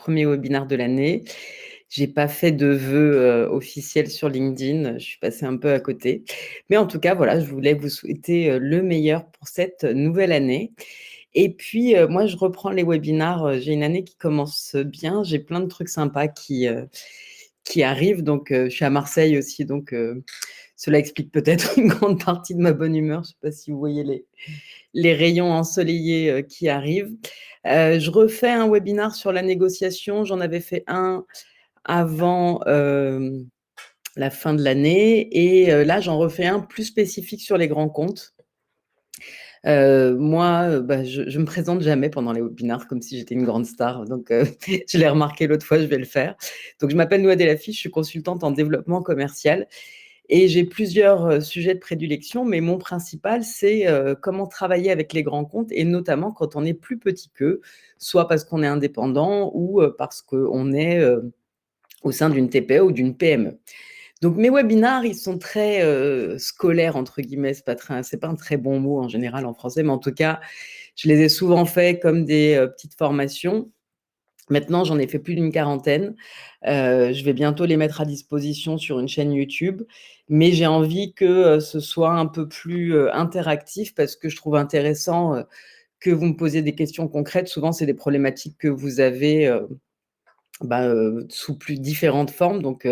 premier webinaire de l'année. J'ai pas fait de vœux officiels sur LinkedIn. Je suis passée un peu à côté. Mais en tout cas, voilà, je voulais vous souhaiter le meilleur pour cette nouvelle année. Et puis, moi, je reprends les webinaires. J'ai une année qui commence bien. J'ai plein de trucs sympas qui arrivent. Donc, je suis à Marseille aussi. Donc, cela explique peut-être une grande partie de ma bonne humeur. Je ne sais pas si vous voyez les rayons ensoleillés qui arrivent. Je refais un webinaire sur la négociation. J'en avais fait un avant la fin de l'année. Et là, j'en refais un plus spécifique sur les grands comptes. Moi, je me présente jamais pendant les webinaires comme si j'étais une grande star. Donc, je l'ai remarqué l'autre fois, je vais le faire. Donc, je m'appelle Noa Delafi, je suis consultante en développement commercial. Et j'ai plusieurs sujets de prédilection, mais mon principal, c'est comment travailler avec les grands comptes, et notamment quand on est plus petit qu'eux, soit parce qu'on est indépendant ou parce qu'on est au sein d'une TPE ou d'une PME. Donc mes webinaires, ils sont très scolaires, entre guillemets, c'est pas un très bon mot en général en français, mais en tout cas, je les ai souvent faits comme des petites formations. Maintenant, j'en ai fait plus d'une quarantaine. Je vais bientôt les mettre à disposition sur une chaîne YouTube, mais j'ai envie que ce soit un peu plus interactif, parce que je trouve intéressant que vous me posiez des questions concrètes. Souvent, c'est des problématiques que vous avez sous plus différentes formes. Donc,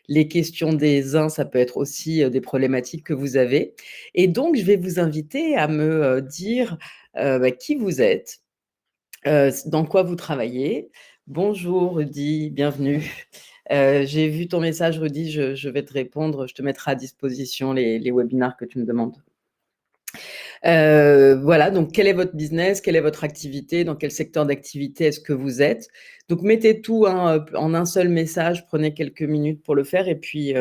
les questions des uns, ça peut être aussi des problématiques que vous avez. Et donc, je vais vous inviter à me dire qui vous êtes, dans quoi vous travaillez. Bonjour Rudy, bienvenue. J'ai vu ton message, Rudy, je vais te répondre. Je te mettrai à disposition les webinaires que tu me demandes. Voilà, donc quel est votre business, quelle est votre activité, dans quel secteur d'activité est-ce que vous êtes? Donc mettez tout en un seul message, prenez quelques minutes pour le faire, et puis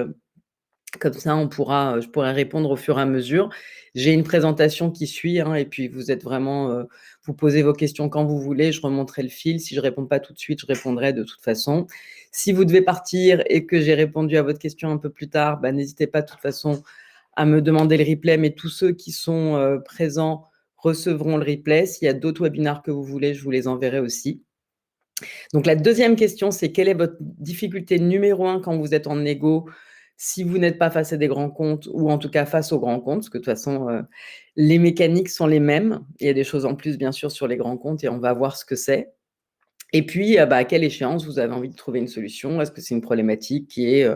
comme ça je pourrai répondre au fur et à mesure. J'ai une présentation qui suit, et puis vous êtes vraiment, vous posez vos questions quand vous voulez, je remonterai le fil. Si je réponds pas tout de suite, je répondrai de toute façon. Si vous devez partir et que j'ai répondu à votre question un peu plus tard, n'hésitez pas de toute façon à me demander le replay, mais tous ceux qui sont présents recevront le replay. S'il y a d'autres webinaires que vous voulez, je vous les enverrai aussi. Donc, la deuxième question, c'est quelle est votre difficulté numéro 1 quand vous êtes en négo, si vous n'êtes pas face à des grands comptes, ou en tout cas face aux grands comptes, parce que de toute façon, les mécaniques sont les mêmes. Il y a des choses en plus, bien sûr, sur les grands comptes, et on va voir ce que c'est. Et puis, à quelle échéance vous avez envie de trouver une solution? Est-ce que c'est une problématique qui est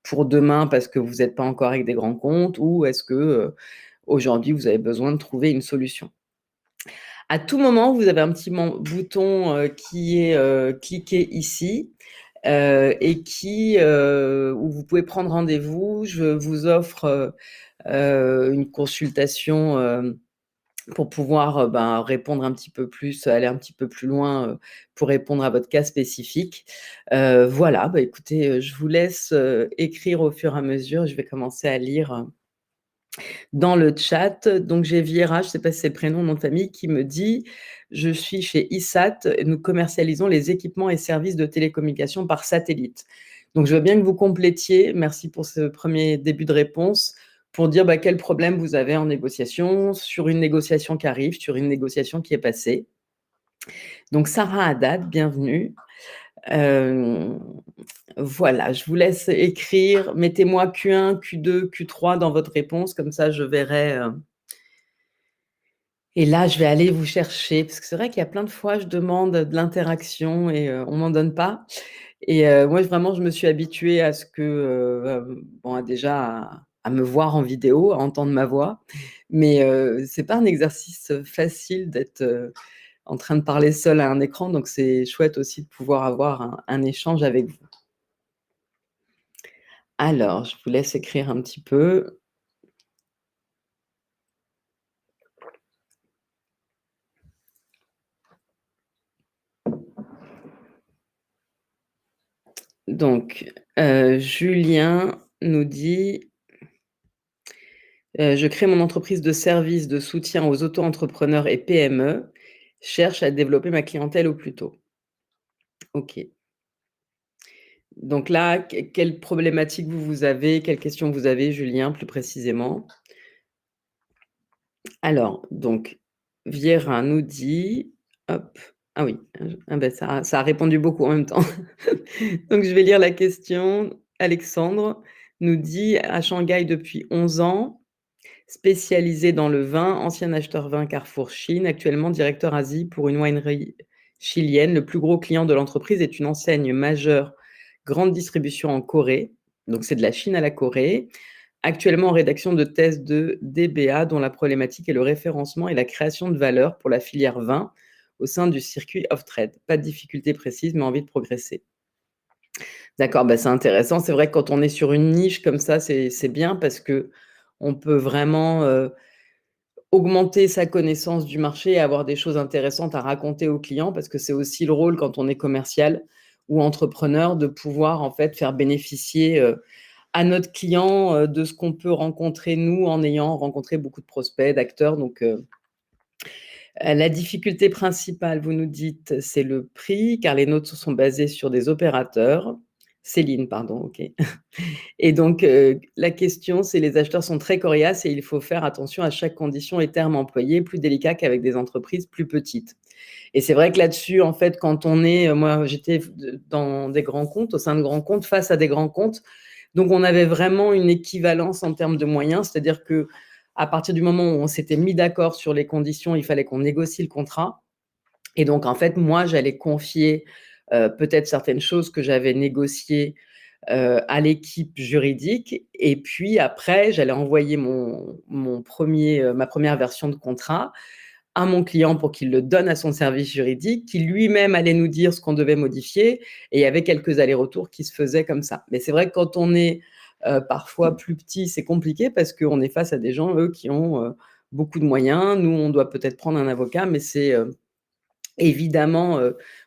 pour demain parce que vous n'êtes pas encore avec des grands comptes, ou est-ce que aujourd'hui vous avez besoin de trouver une solution? À tout moment, vous avez un petit bouton qui est cliqué ici et où vous pouvez prendre rendez-vous. Je vous offre une consultation pour pouvoir répondre un petit peu plus, aller un petit peu plus loin pour répondre à votre cas spécifique. Voilà, écoutez, je vous laisse écrire au fur et à mesure. Je vais commencer à lire dans le chat. Donc, j'ai Viera, je ne sais pas si c'est le prénom, nom de famille, qui me dit « Je suis chez ISAT, et nous commercialisons les équipements et services de télécommunication par satellite. » Donc, je veux bien que vous complétiez, merci pour ce premier début de réponse, pour dire quel problème vous avez en négociation, sur une négociation qui arrive, sur une négociation qui est passée. Donc, Sarah Haddad, bienvenue. Voilà, je vous laisse écrire. Mettez-moi Q1, Q2, Q3 dans votre réponse, comme ça je verrai. Et là, je vais aller vous chercher, parce que c'est vrai qu'il y a plein de fois, je demande de l'interaction et on m'en donne pas. Et moi, vraiment, je me suis habituée à ce que, déjà à me voir en vidéo, à entendre ma voix. Mais c'est pas un exercice facile d'être en train de parler seul à un écran, donc c'est chouette aussi de pouvoir avoir un échange avec vous. Alors, je vous laisse écrire un petit peu. Donc, Julien nous dit je crée mon entreprise de services de soutien aux auto-entrepreneurs et PME. Cherche à développer ma clientèle au plus tôt. OK. Donc là, quelle problématique vous avez? Quelles questions vous avez, Julien, plus précisément? Alors, donc, Viera nous dit, hop, Ah oui, ah bah, ça a répondu beaucoup en même temps. Donc je vais lire la question. Alexandre nous dit: «À Shanghai depuis 11 ans, spécialisé dans le vin, ancien acheteur vin Carrefour Chine, actuellement directeur Asie pour une winery chilienne. Le plus gros client de l'entreprise est une enseigne majeure, grande distribution en Corée», donc c'est de la Chine à la Corée. «Actuellement en rédaction de thèse de DBA dont la problématique est le référencement et la création de valeur pour la filière vin au sein du circuit off trade. Pas de difficulté précise, mais envie de progresser». D'accord, bah, c'est intéressant. C'est vrai que quand on est sur une niche comme ça, c'est bien parce qu'on peut vraiment, augmenter sa connaissance du marché et avoir des choses intéressantes à raconter aux clients parce que c'est aussi le rôle quand on est commercial ou entrepreneur de pouvoir en fait faire bénéficier, à notre client, de ce qu'on peut rencontrer nous en ayant rencontré beaucoup de prospects, d'acteurs la difficulté principale, vous nous dites, c'est le prix car les nôtres se sont basés sur des opérateurs. Céline, pardon, OK. Et donc, la question, c'est les acheteurs sont très coriaces et il faut faire attention à chaque condition et terme employé, plus délicat qu'avec des entreprises plus petites. Et c'est vrai que là-dessus, en fait, quand on est, moi, j'étais dans des grands comptes, au sein de grands comptes, face à des grands comptes. Donc, on avait vraiment une équivalence en termes de moyens, c'est-à-dire que à partir du moment où on s'était mis d'accord sur les conditions, il fallait qu'on négocie le contrat. Et donc, en fait, moi, j'allais confier peut-être certaines choses que j'avais négociées à l'équipe juridique et puis après, j'allais envoyer ma première version de contrat à mon client pour qu'il le donne à son service juridique, qui lui-même allait nous dire ce qu'on devait modifier et il y avait quelques allers-retours qui se faisaient comme ça. Mais c'est vrai que quand on est, parfois plus petit, c'est compliqué parce qu'on est face à des gens, eux, qui ont, beaucoup de moyens. Nous, on doit peut-être prendre un avocat, mais c'est, évidemment,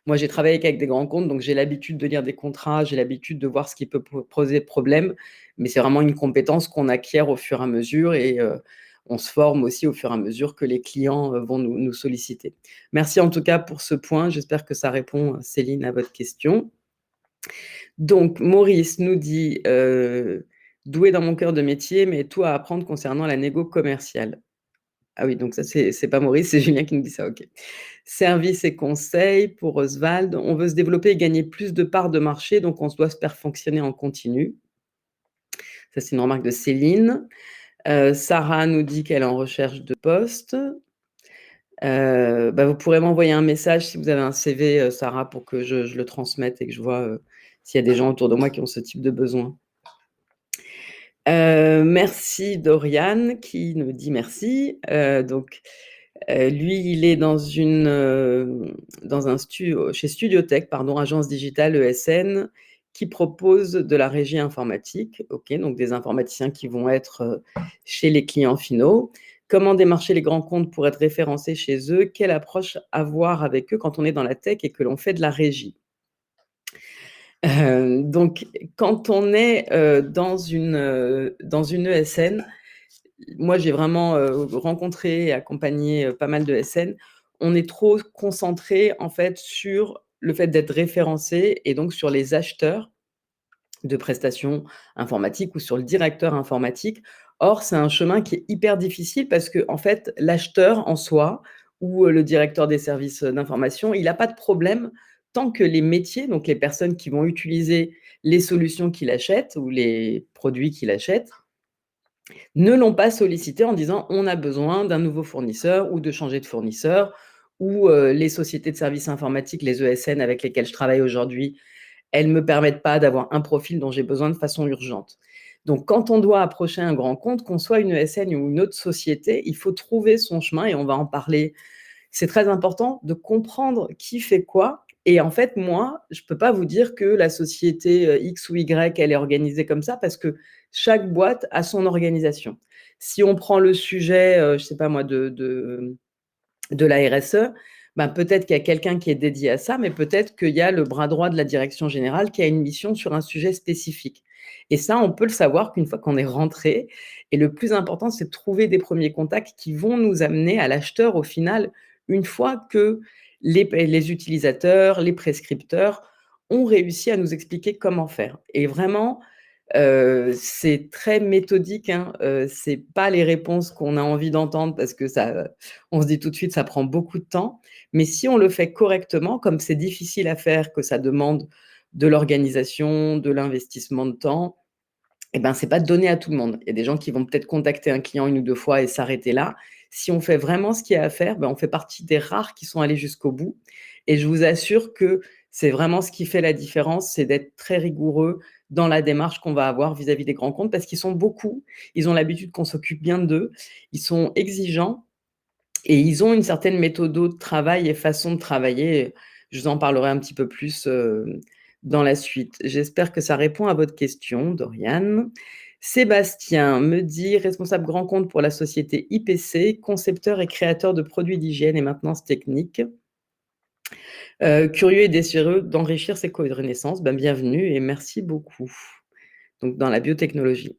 moi j'ai travaillé qu'avec des grands comptes, donc j'ai l'habitude de lire des contrats, j'ai l'habitude de voir ce qui peut poser problème, mais c'est vraiment une compétence qu'on acquiert au fur et à mesure et on se forme aussi au fur et à mesure que les clients, vont nous solliciter. Merci en tout cas pour ce point, j'espère que ça répond, Céline, à votre question. Donc Maurice nous dit, «Doué dans mon cœur de métier, mais tout à apprendre concernant la négo commerciale». Ah oui, donc ça, c'est pas Maurice, c'est Julien qui nous dit ça, OK. Services et conseils pour Oswald. On veut se développer et gagner plus de parts de marché, donc on se doit se perfectionner en continu. Ça, c'est une remarque de Céline. Sarah nous dit qu'elle est en recherche de poste. Bah, vous pourrez m'envoyer un message si vous avez un CV, Sarah, pour que je le transmette et que je vois, s'il y a des gens autour de moi qui ont ce type de besoin. Merci Dorian qui nous dit merci. Donc lui, il est dans un chez Studiotech, pardon, agence digitale ESN, qui propose de la régie informatique. OK, donc des informaticiens qui vont être, chez les clients finaux. Comment démarcher les grands comptes pour être référencés chez eux? Quelle approche avoir avec eux quand on est dans la tech et que l'on fait de la régie? Donc quand on est, dans une ESN, moi, j'ai vraiment, rencontré et accompagné, pas mal de SN. On est trop concentré, en fait, sur le fait d'être référencé et donc sur les acheteurs de prestations informatiques ou sur le directeur informatique. Or, c'est un chemin qui est hyper difficile parce qu'en fait, l'acheteur en soi ou, le directeur des services, d'information, il a pas de problème tant que les métiers, donc les personnes qui vont utiliser les solutions qu'il achète ou les produits qu'il achète, ne l'ont pas sollicité en disant: «On a besoin d'un nouveau fournisseur ou de changer de fournisseur» ou «Les sociétés de services informatiques, les ESN avec lesquelles je travaille aujourd'hui, elles me permettent pas d'avoir un profil dont j'ai besoin de façon urgente». Donc quand on doit approcher un grand compte, qu'on soit une ESN ou une autre société, il faut trouver son chemin et on va en parler. C'est très important de comprendre qui fait quoi et en fait, moi, je peux pas vous dire que la société, X ou Y, elle est organisée comme ça parce que chaque boîte a son organisation. Si on prend le sujet, je sais pas moi, de la RSE, ben, peut-être qu'il y a quelqu'un qui est dédié à ça, mais peut-être qu'il y a le bras droit de la direction générale qui a une mission sur un sujet spécifique. Et ça, on peut le savoir qu'une fois qu'on est rentré. Et le plus important, c'est de trouver des premiers contacts qui vont nous amener à l'acheteur au final, une fois que les utilisateurs, les prescripteurs ont réussi à nous expliquer comment faire. Et vraiment, C'est très méthodique, hein, c'est pas les réponses qu'on a envie d'entendre parce que ça, on se dit tout de suite: «Ça prend beaucoup de temps». Mais si on le fait correctement, comme c'est difficile à faire, que ça demande de l'organisation, de l'investissement de temps, et ben, c'est pas donné à tout le monde. Il y a des gens qui vont peut-être contacter un client 1 ou 2 fois et s'arrêter là. Si on fait vraiment ce qu'il y a à faire, ben, on fait partie des rares qui sont allés jusqu'au bout et je vous assure que c'est vraiment ce qui fait la différence, c'est d'être très rigoureux dans la démarche qu'on va avoir vis-à-vis des grands comptes parce qu'ils sont beaucoup. Ils ont l'habitude qu'on s'occupe bien d'eux. Ils sont exigeants et ils ont une certaine méthodo de travail et façon de travailler. Je vous en parlerai un petit peu plus, dans la suite. J'espère que ça répond à votre question, Dorian. Sébastien me dit: «Responsable grand compte pour la société IPC, concepteur et créateur de produits d'hygiène et maintenance technique. Curieux et désireux d'enrichir ses connaissances». Ben, bienvenue et merci beaucoup. Donc dans la biotechnologie.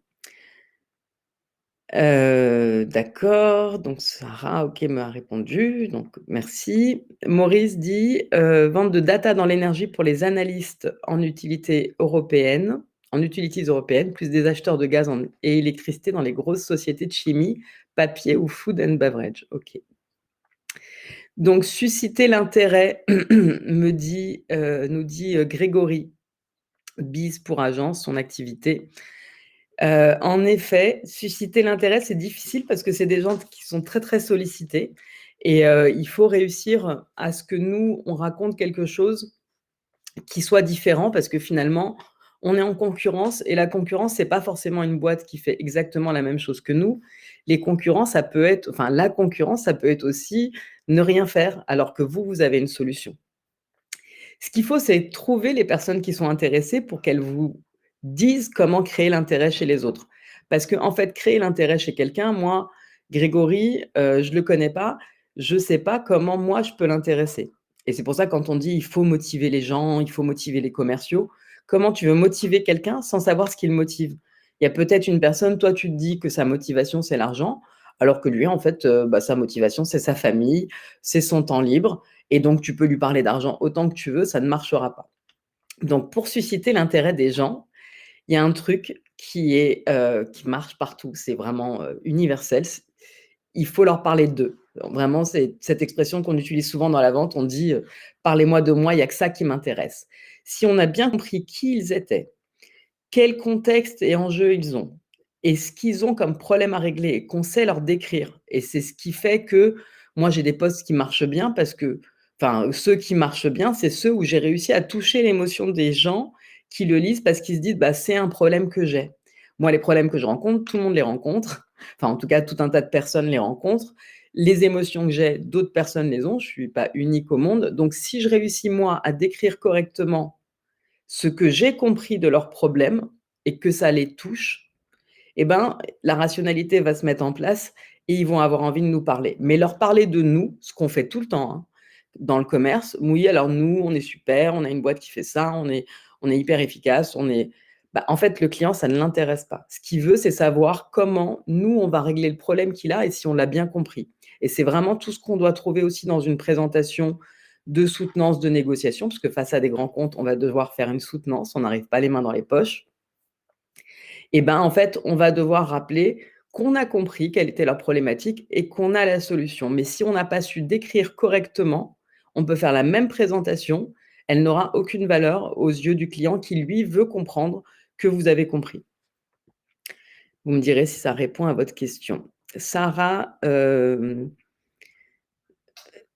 D'accord, donc Sarah, OK, m'a répondu, donc merci. Maurice dit: «Vente de data dans l'énergie pour les analystes en utilité européenne en utilities européennes, plus des acheteurs de gaz en et électricité dans les grosses sociétés de chimie, papier ou food and beverage». OK. Donc susciter l'intérêt, nous dit, Grégory, Biz pour agence, son activité. En effet, susciter l'intérêt, c'est difficile parce que c'est des gens qui sont très, très sollicités et il faut réussir à ce que nous, on raconte quelque chose qui soit différent parce que finalement, on est en concurrence et la concurrence, c'est pas forcément une boîte qui fait exactement la même chose que nous. Les concurrents, ça peut être enfin, la concurrence, ça peut être aussi ne rien faire alors que vous, vous avez une solution. Ce qu'il faut, c'est trouver les personnes qui sont intéressées pour qu'elles vous disent comment créer l'intérêt chez les autres. Parce qu'en fait, créer l'intérêt chez quelqu'un, moi, Grégory, je le connais pas, je sais pas comment moi je peux l'intéresser et c'est pour ça quand on dit: «Il faut motiver les gens, il faut motiver les commerciaux», comment tu veux motiver quelqu'un sans savoir ce qui le motive? Il y a peut-être une personne, toi tu te dis que sa motivation c'est l'argent, alors que lui en fait, sa motivation c'est sa famille, c'est son temps libre et donc tu peux lui parler d'argent autant que tu veux, ça ne marchera pas. Donc pour susciter l'intérêt des gens, il y a un truc qui marche partout, c'est vraiment, universel, il faut leur parler d'eux. Vraiment, c'est cette expression qu'on utilise souvent dans la vente, on dit, «Parlez-moi de moi, il y a que ça qui m'intéresse». Si on a bien compris qui ils étaient, quel contexte et enjeux ils ont et ce qu'ils ont comme problème à régler et qu'on sait leur décrire et c'est ce qui fait que moi j'ai des posts qui marchent bien parce que enfin, ceux qui marchent bien, c'est ceux où j'ai réussi à toucher l'émotion des gens qui le lisent parce qu'ils se disent: «Bah, c'est un problème que j'ai». Moi, les problèmes que je rencontre, tout le monde les rencontre. Enfin, en tout cas, tout un tas de personnes les rencontrent. Les émotions que j'ai, d'autres personnes les ont. Je suis pas unique au monde. Donc si je réussis moi à décrire correctement ce que j'ai compris de leurs problèmes et que ça les touche, eh ben, la rationalité va se mettre en place et ils vont avoir envie de nous parler. Mais leur parler de nous, ce qu'on fait tout le temps, hein, dans le commerce, oui, alors nous, on est super, on a une boîte qui fait ça, on est hyper efficace, on est bah, en fait, le client, ça ne l'intéresse pas. Ce qu'il veut, c'est savoir comment nous, on va régler le problème qu'il a et si on l'a bien compris. Et c'est vraiment tout ce qu'on doit trouver aussi dans une présentation de soutenance, de négociation, parce que face à des grands comptes, on va devoir faire une soutenance, on n'arrive pas les mains dans les poches. Et ben, en fait, on va devoir rappeler qu'on a compris quelle était leur problématique et qu'on a la solution. Mais si on n'a pas su décrire correctement, on peut faire la même présentation, elle n'aura aucune valeur aux yeux du client qui, lui, veut comprendre que vous avez compris. Vous me direz si ça répond à votre question. Sarah,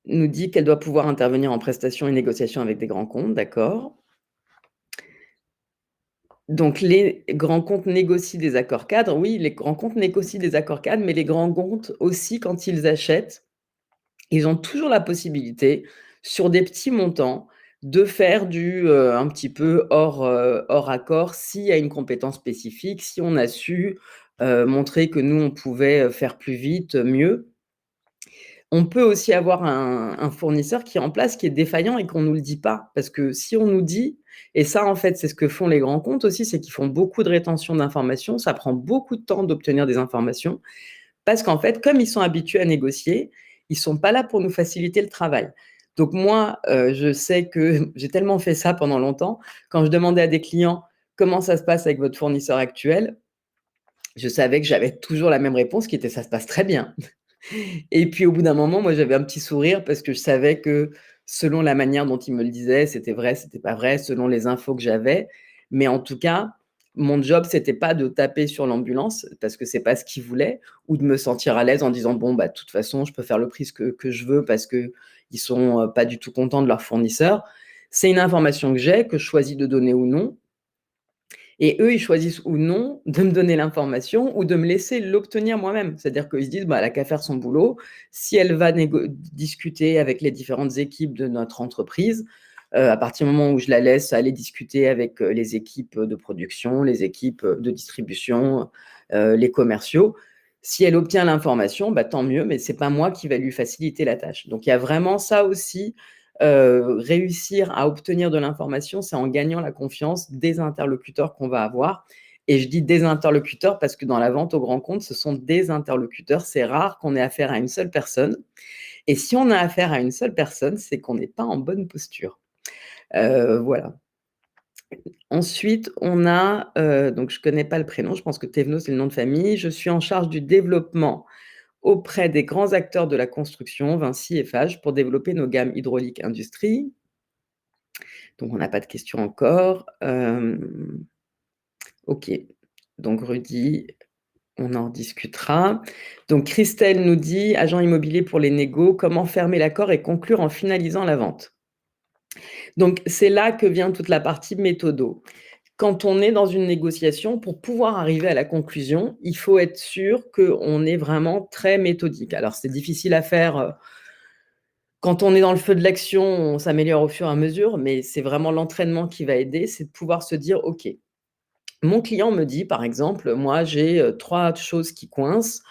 nous dit qu'elle doit pouvoir intervenir en prestation et négociation avec des grands comptes, d'accord. Donc les grands comptes négocient des accords cadres. Oui, les grands comptes négocient des accords cadres, mais les grands comptes aussi, quand ils achètent, ils ont toujours la possibilité, sur des petits montants, de faire un petit peu hors accord s'il y a une compétence spécifique, si on a su, montrer que nous, on pouvait, faire plus vite, mieux. On peut aussi avoir un fournisseur qui est en place, qui est défaillant et qu'on nous le dit pas. Parce que si on nous dit et ça, en fait, c'est ce que font les grands comptes aussi, c'est qu'ils font beaucoup de rétention d'informations. Ça prend beaucoup de temps d'obtenir des informations parce qu'en fait, comme ils sont habitués à négocier, ils sont pas là pour nous faciliter le travail. Donc moi, je sais que j'ai tellement fait ça pendant longtemps. Quand je demandais à des clients Comment ça se passe avec votre fournisseur actuel? Je savais que j'avais toujours la même réponse qui était: «Ça se passe très bien». Et puis au bout d'un moment, moi j'avais un petit sourire parce que je savais que selon la manière dont il me le disait, c'était vrai, c'était pas vrai, selon les infos que j'avais. Mais en tout cas, mon job, c'était pas de taper sur l'ambulance parce que c'est pas ce qu'il voulait ou de me sentir à l'aise en disant: «Bon, bah, de toute façon, je peux faire le prix que je veux parce qu'ils sont, pas du tout contents de leur fournisseur». C'est une information que j'ai, que je choisis de donner ou non et eux, ils choisissent ou non de me donner l'information ou de me laisser l'obtenir moi-même. C'est-à-dire qu'ils se disent: «Bah, elle a qu'à faire son boulot. Si elle va discuter avec les différentes équipes de notre entreprise, à partir du moment où je la laisse aller discuter avec, les équipes, de production, les équipes, de distribution, les commerciaux, si elle obtient l'information, bah, tant mieux, mais c'est pas moi qui va lui faciliter la tâche». Donc il y a vraiment ça aussi, réussir à obtenir de l'information, c'est en gagnant la confiance des interlocuteurs qu'on va avoir et je dis des interlocuteurs parce que dans la vente au grand compte, ce sont des interlocuteurs. C'est rare qu'on ait affaire à une seule personne et si on a affaire à une seule personne, c'est qu'on n'est pas en bonne posture. Voilà. Ensuite, on a, donc je connais pas le prénom, je pense que Thévenot, c'est le nom de famille. Je suis en charge du développement auprès des grands acteurs de la construction, Vinci, Eiffage, pour développer nos gammes hydrauliques industrie. Donc on n'a pas de questions encore. OK. Donc Rudy, on en discutera. Donc Christelle nous dit: «Agent immobilier pour les négos, comment fermer l'accord et conclure en finalisant la vente?» Donc c'est là que vient toute la partie méthodo. Quand on est dans une négociation, pour pouvoir arriver à la conclusion, il faut être sûr qu'on est vraiment très méthodique. Alors c'est difficile à faire, quand on est dans le feu de l'action, on s'améliore au fur et à mesure, mais c'est vraiment l'entraînement qui va aider, c'est de pouvoir se dire: «OK, mon client me dit, par exemple, moi j'ai, 3 choses qui coincent.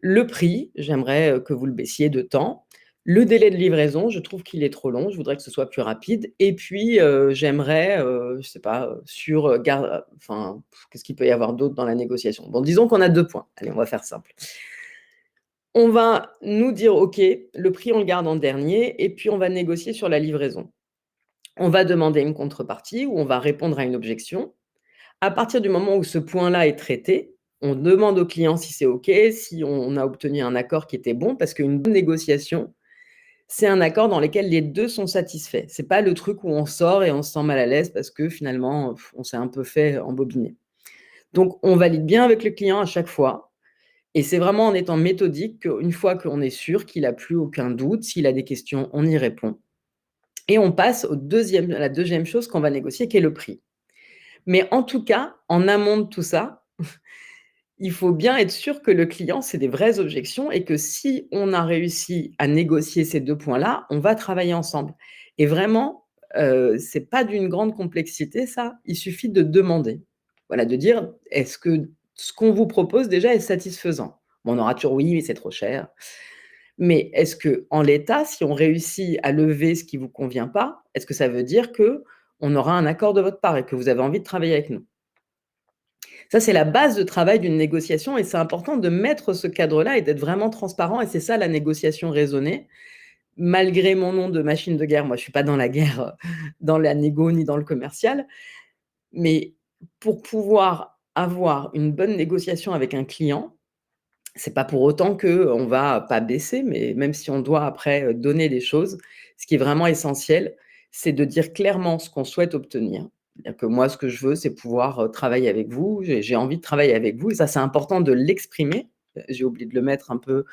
Le prix, j'aimerais, que vous le baissiez de tant. Le délai de livraison, je trouve qu'il est trop long, je voudrais que ce soit plus rapide et puis, j'aimerais, je sais pas, sur, enfin, qu'est-ce qu'il peut y avoir d'autre dans la négociation? Bon, disons qu'on a 2 points. Allez, on va faire simple. On va nous dire: «OK, le prix, on le garde en dernier et puis on va négocier sur la livraison». On va demander une contrepartie ou on va répondre à une objection. À partir du moment où ce point-là est traité, on demande au client si c'est OK, si on a obtenu un accord qui était bon, parce qu'une bonne négociation, c'est un accord dans lequel les 2 sont satisfaits. C'est pas le truc où on sort et on se sent mal à l'aise parce que finalement, on s'est un peu fait embobiner. Donc on valide bien avec le client à chaque fois et c'est vraiment en étant méthodique qu'une fois qu'on est sûr qu'il a plus aucun doute, s'il a des questions, on y répond et on passe à la deuxième chose qu'on va négocier qui est le prix. Mais en tout cas, en amont de tout ça, il faut bien être sûr que le client, c'est des vraies objections et que si on a réussi à négocier ces 2 points-là, on va travailler ensemble et vraiment, c'est pas d'une grande complexité ça, il suffit de demander. Voilà, de dire: «Est-ce que ce qu'on vous propose déjà est satisfaisant?» Bon, on aura toujours: «Oui, mais c'est trop cher». Mais est-ce qu'en l'état, si on réussit à lever ce qui vous convient pas, est-ce que ça veut dire qu'on aura un accord de votre part et que vous avez envie de travailler avec nous? Ça, c'est la base de travail d'une négociation et c'est important de mettre ce cadre-là et d'être vraiment transparent et c'est ça la négociation raisonnée. Malgré mon nom de machine de guerre, moi je suis pas dans la guerre, dans la négo ni dans le commercial, mais pour pouvoir avoir une bonne négociation avec un client, c'est pas pour autant qu'on va pas baisser, mais même si on doit après, donner des choses, ce qui est vraiment essentiel, c'est de dire clairement ce qu'on souhaite obtenir. C'est-à-dire que moi, ce que je veux, c'est pouvoir, travailler avec vous, j'ai envie de travailler avec vous et ça, c'est important de l'exprimer. J'ai oublié de le mettre un peu,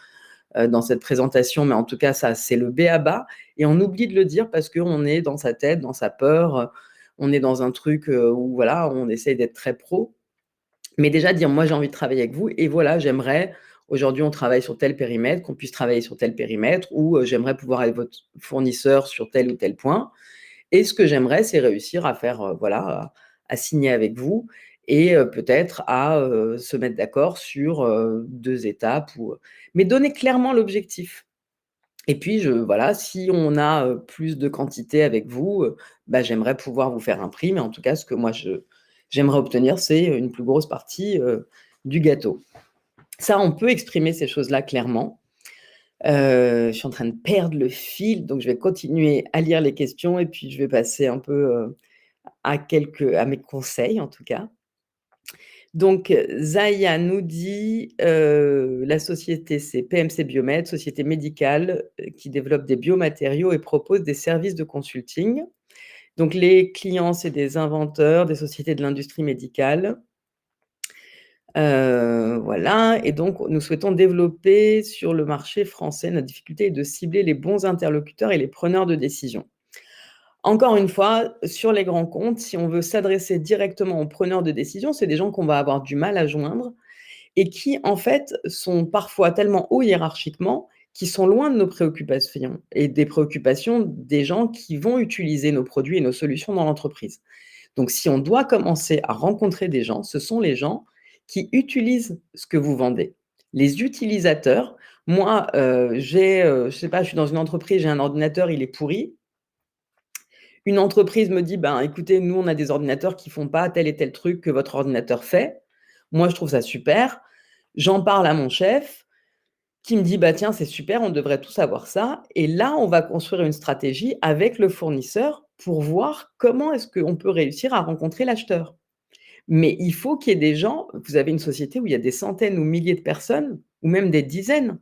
dans cette présentation, mais en tout cas, ça, c'est le b.a-ba et on oublie de le dire parce qu'on est dans sa tête, dans sa peur, on est dans un truc, où voilà, on essaye d'être très pro. Mais déjà dire: «Moi, j'ai envie de travailler avec vous et voilà, j'aimerais aujourd'hui, on travaille sur tel périmètre, qu'on puisse travailler sur tel périmètre ou j'aimerais pouvoir être votre fournisseur sur tel ou tel point et ce que j'aimerais, c'est réussir à faire, voilà, à signer avec vous et peut-être à, se mettre d'accord sur, 2 étapes ou» mais donner clairement l'objectif et puis voilà, si on a, plus de quantité avec vous, bah, j'aimerais pouvoir vous faire un prix, mais en tout cas, ce que moi j'aimerais obtenir, c'est une plus grosse partie, du gâteau. Ça, on peut exprimer ces choses-là clairement. Je suis en train de perdre le fil, donc je vais continuer à lire les questions et puis je vais passer un peu, à mes conseils en tout cas. Donc, Zaya nous dit, la société, c'est PMC Biomed, société médicale, qui développe des biomatériaux et propose des services de consulting. Donc les clients, c'est des inventeurs, des sociétés de l'industrie médicale. Voilà, et donc nous souhaitons développer sur le marché français. Notre difficulté est de cibler les bons interlocuteurs et les preneurs de décision. Encore une fois, sur les grands comptes, si on veut s'adresser directement aux preneurs de décision, c'est des gens qu'on va avoir du mal à joindre et qui, en fait, sont parfois tellement hauts hiérarchiquement qu'ils sont loin de nos préoccupations et des préoccupations des gens qui vont utiliser nos produits et nos solutions dans l'entreprise. Donc, si on doit commencer à rencontrer des gens, ce sont les gens qui utilisent ce que vous vendez. Les utilisateurs, moi, je sais pas, je suis dans une entreprise, j'ai un ordinateur, il est pourri. Une entreprise me dit, ben, écoutez, nous, on a des ordinateurs qui font pas tel et tel truc que votre ordinateur fait. Moi, je trouve ça super. J'en parle à mon chef qui me dit, bah, tiens, c'est super, on devrait tous avoir ça. Et là, on va construire une stratégie avec le fournisseur pour voir comment est-ce qu'on peut réussir à rencontrer l'acheteur. Mais il faut qu'il y ait des gens, vous avez une société où il y a des centaines ou milliers de personnes, ou même des dizaines.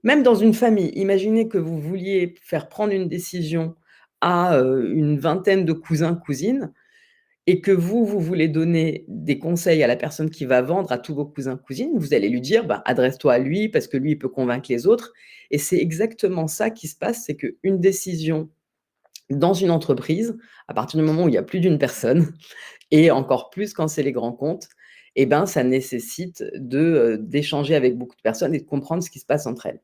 Même dans une famille, imaginez que vous vouliez faire prendre une décision à une vingtaine de cousins, cousines, et que vous voulez donner des conseils à la personne qui va vendre à tous vos cousins, cousines, vous allez lui dire, bah, adresse-toi à lui parce que lui, il peut convaincre les autres. Et c'est exactement ça qui se passe, c'est qu'une décision dans une entreprise, à partir du moment où il y a plus d'une personne, et encore plus quand c'est les grands comptes, eh ben, ça nécessite d'échanger avec beaucoup de personnes et de comprendre ce qui se passe entre elles.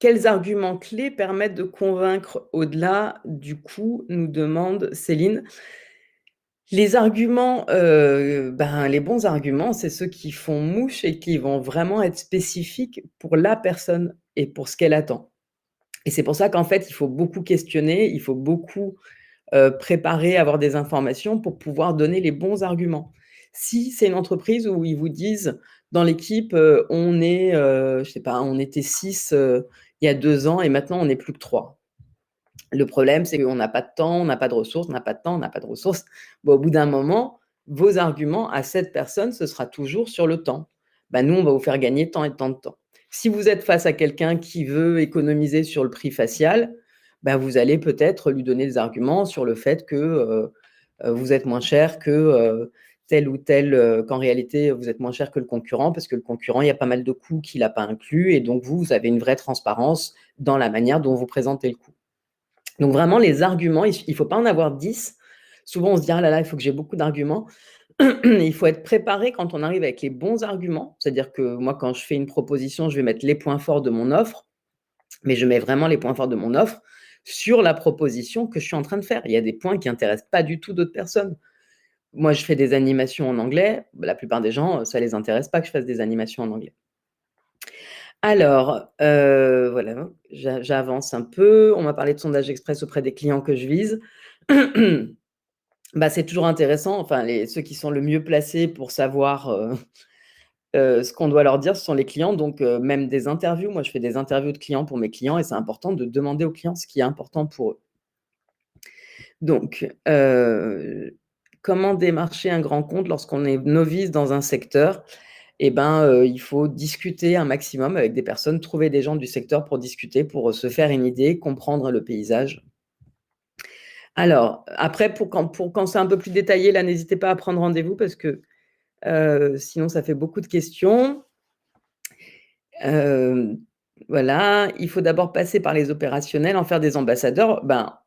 Quels arguments clés permettent de convaincre au-delà du coût, nous demande Céline. Les arguments, ben, les bons arguments, c'est ceux qui font mouche et qui vont vraiment être spécifiques pour la personne et pour ce qu'elle attend. Et c'est pour ça qu'en fait, il faut beaucoup questionner, il faut beaucoup préparer, avoir des informations pour pouvoir donner les bons arguments. Si c'est une entreprise où ils vous disent dans l'équipe, on est, je sais pas, on était 6 il y a 2 ans et maintenant on n'est plus que 3. Le problème, c'est qu'on n'a pas de temps, on n'a pas de ressources, on n'a pas de temps, on n'a pas de ressources. Bon, au bout d'un moment, vos arguments à cette personne, ce sera toujours sur le temps. Bah, nous, on va vous faire gagner tant et tant de temps. Si vous êtes face à quelqu'un qui veut économiser sur le prix facial, bah, vous allez peut-être lui donner des arguments sur le fait que vous êtes moins cher que tel ou tel, qu'en réalité, vous êtes moins cher que le concurrent, parce que le concurrent, il y a pas mal de coûts qu'il n'a pas inclus, et donc vous avez une vraie transparence dans la manière dont vous présentez le coût. Donc vraiment, les arguments, il ne faut pas en avoir 10. Souvent, on se dit, ah là là, il faut que j'ai beaucoup d'arguments. Il faut être préparé quand on arrive avec les bons arguments. C'est-à-dire que moi, quand je fais une proposition, je vais mettre les points forts de mon offre, mais je mets vraiment les points forts de mon offre sur la proposition que je suis en train de faire. Il y a des points qui n'intéressent pas du tout d'autres personnes. Moi, je fais des animations en anglais. La plupart des gens, ça ne les intéresse pas que je fasse des animations en anglais. Alors, voilà, j'avance un peu. On m'a parlé de sondage express auprès des clients que je vise. Bah, c'est toujours intéressant, enfin ceux qui sont le mieux placés pour savoir, ce qu'on doit leur dire, ce sont les clients, donc même des interviews. Moi, je fais des interviews de clients pour mes clients et c'est important de demander aux clients ce qui est important pour eux. Donc, comment démarcher un grand compte lorsqu'on est novice dans un secteur? Eh ben, il faut discuter un maximum avec des personnes, trouver des gens du secteur pour discuter, pour se faire une idée, comprendre le paysage. Alors, après pour quand c'est un peu plus détaillé, là, n'hésitez pas à prendre rendez-vous parce que, sinon ça fait beaucoup de questions. Voilà, il faut d'abord passer par les opérationnels, en faire des ambassadeurs. Ben,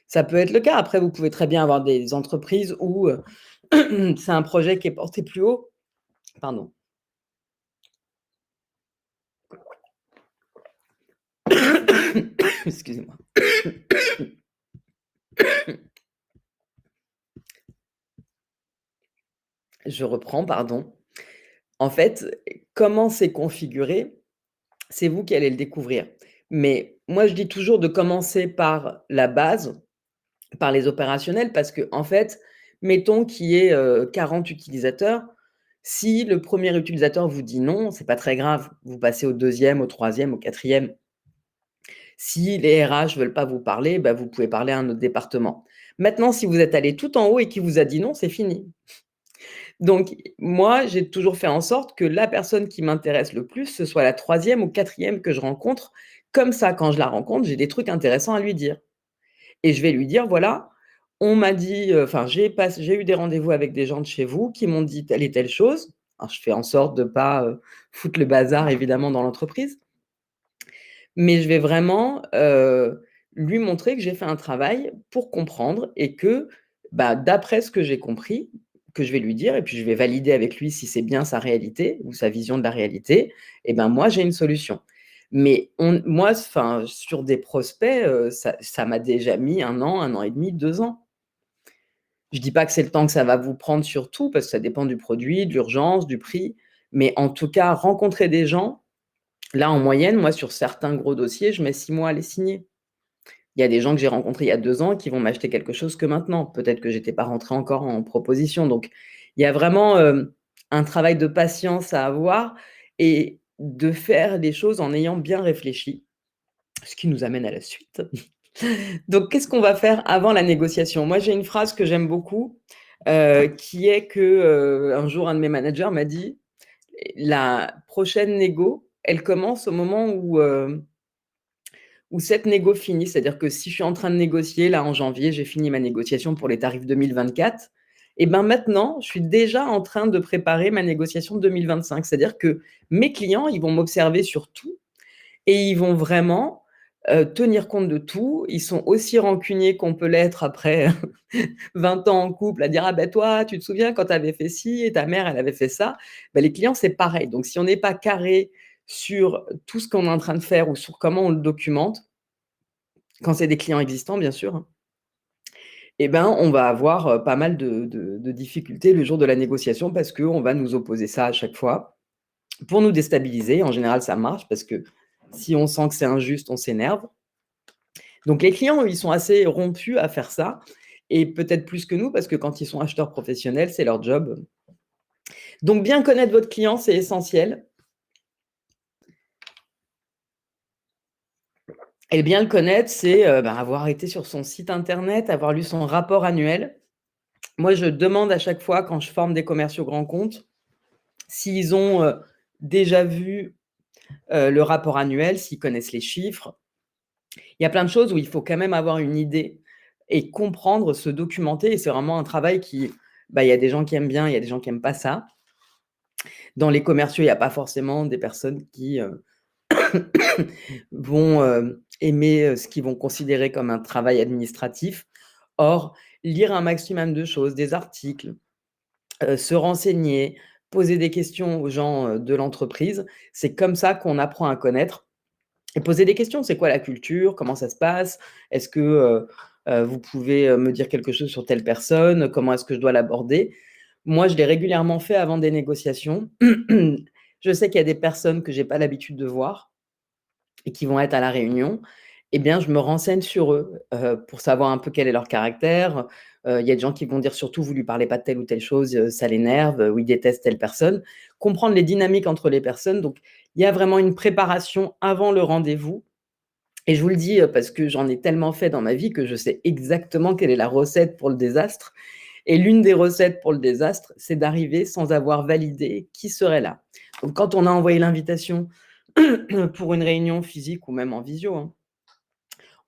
ça peut être le cas. Après, vous pouvez très bien avoir des entreprises où, c'est un projet qui est porté plus haut. Pardon. Excusez-moi. Je reprends, pardon. En fait, comment c'est configuré, c'est vous qui allez le découvrir. Mais moi, je dis toujours de commencer par la base, par les opérationnels, parce que en fait, mettons qu'il y ait 40 utilisateurs. Si le premier utilisateur vous dit non, c'est pas très grave. Vous passez au deuxième, au troisième, au quatrième. Si les RH veulent pas vous parler, bah, vous pouvez parler à un autre département. Maintenant, si vous êtes allé tout en haut et qu'il vous a dit non, c'est fini. Donc moi, j'ai toujours fait en sorte que la personne qui m'intéresse le plus, ce soit la 3e ou 4e que je rencontre. Comme ça, quand je la rencontre, j'ai des trucs intéressants à lui dire et je vais lui dire: «Voilà, on m'a dit, enfin j'ai eu des rendez-vous avec des gens de chez vous qui m'ont dit telle et telle chose». Alors je fais en sorte de pas, foutre le bazar évidemment dans l'entreprise, mais je vais vraiment, lui montrer que j'ai fait un travail pour comprendre et que, bah, d'après ce que j'ai compris, que je vais lui dire et puis je vais valider avec lui si c'est bien sa réalité ou sa vision de la réalité et ben, moi j'ai une solution. Mais moi, enfin, sur des prospects, ça m'a déjà mis 1 an et demi, 2 ans. Je dis pas que c'est le temps que ça va vous prendre sur tout, parce que ça dépend du produit, de l'urgence, du prix, mais en tout cas, rencontrer des gens, là, en moyenne, moi, sur certains gros dossiers, je mets 6 mois à les signer. Il y a des gens que j'ai rencontrés il y a 2 ans qui vont m'acheter quelque chose que maintenant. Peut-être que j'étais pas rentrée encore en proposition. Donc il y a vraiment, un travail de patience à avoir et de faire les choses en ayant bien réfléchi. Ce qui nous amène à la suite. Donc qu'est-ce qu'on va faire avant la négociation? Moi, j'ai une phrase que j'aime beaucoup, qui est que, un jour, un de mes managers m'a dit: «La prochaine négo, elle commence au moment où cette négo finit». C'est-à-dire que si je suis en train de négocier, là, en janvier, j'ai fini ma négociation pour les tarifs 2024 et ben, maintenant, je suis déjà en train de préparer ma négociation de 2025. C'est-à-dire que mes clients, ils vont m'observer sur tout et ils vont vraiment, tenir compte de tout. Ils sont aussi rancuniers qu'on peut l'être après 20 ans en couple à dire: «Ah ben toi, tu te souviens quand tu avais fait ci et ta mère, elle avait fait ça». Bah, les clients, c'est pareil. Donc si on n'est pas carré sur tout ce qu'on est en train de faire ou sur comment on le documente, quand c'est des clients existants bien sûr, hein, et ben, on va avoir, pas mal de difficultés le jour de la négociation parce qu'on va nous opposer ça à chaque fois pour nous déstabiliser. En général, ça marche parce que si on sent que c'est injuste, on s'énerve. Donc les clients, eux, ils sont assez rompus à faire ça et peut-être plus que nous parce que quand ils sont acheteurs professionnels, c'est leur job. Donc bien connaître votre client, c'est essentiel et bien le connaître, c'est, bah, avoir été sur son site internet, avoir lu son rapport annuel. Moi, je demande à chaque fois quand je forme des commerciaux grands comptes, s'ils ont, déjà vu, le rapport annuel, s'ils connaissent les chiffres. Il y a plein de choses où il faut quand même avoir une idée et comprendre, se documenter et c'est vraiment un travail qui, bah, il y a des gens qui aiment bien, il y a des gens qui aiment pas ça. Dans les commerciaux, il y a pas forcément des personnes qui, vont, aimer, ce qu'ils vont considérer comme un travail administratif. Or, lire un maximum de choses, des articles, se renseigner, poser des questions aux gens, de l'entreprise, c'est comme ça qu'on apprend à connaître et poser des questions. C'est quoi la culture? Comment ça se passe? Est-ce que, vous pouvez, me dire quelque chose sur telle personne? Comment est-ce que je dois l'aborder? Moi, je l'ai régulièrement fait avant des négociations. Je sais qu'il y a des personnes que j'ai pas l'habitude de voir et qui vont être à la réunion, eh bien, je me renseigne sur eux, pour savoir un peu quel est leur caractère. Il y a des gens qui vont dire surtout: «Vous lui parlez pas de telle ou telle chose, ça l'énerve, ou il déteste telle personne». Comprendre les dynamiques entre les personnes, donc il y a vraiment une préparation avant le rendez-vous et je vous le dis, parce que j'en ai tellement fait dans ma vie que je sais exactement quelle est la recette pour le désastre et l'une des recettes pour le désastre, c'est d'arriver sans avoir validé qui serait là. Donc quand on a envoyé l'invitation pour une réunion physique ou même en visio, hein,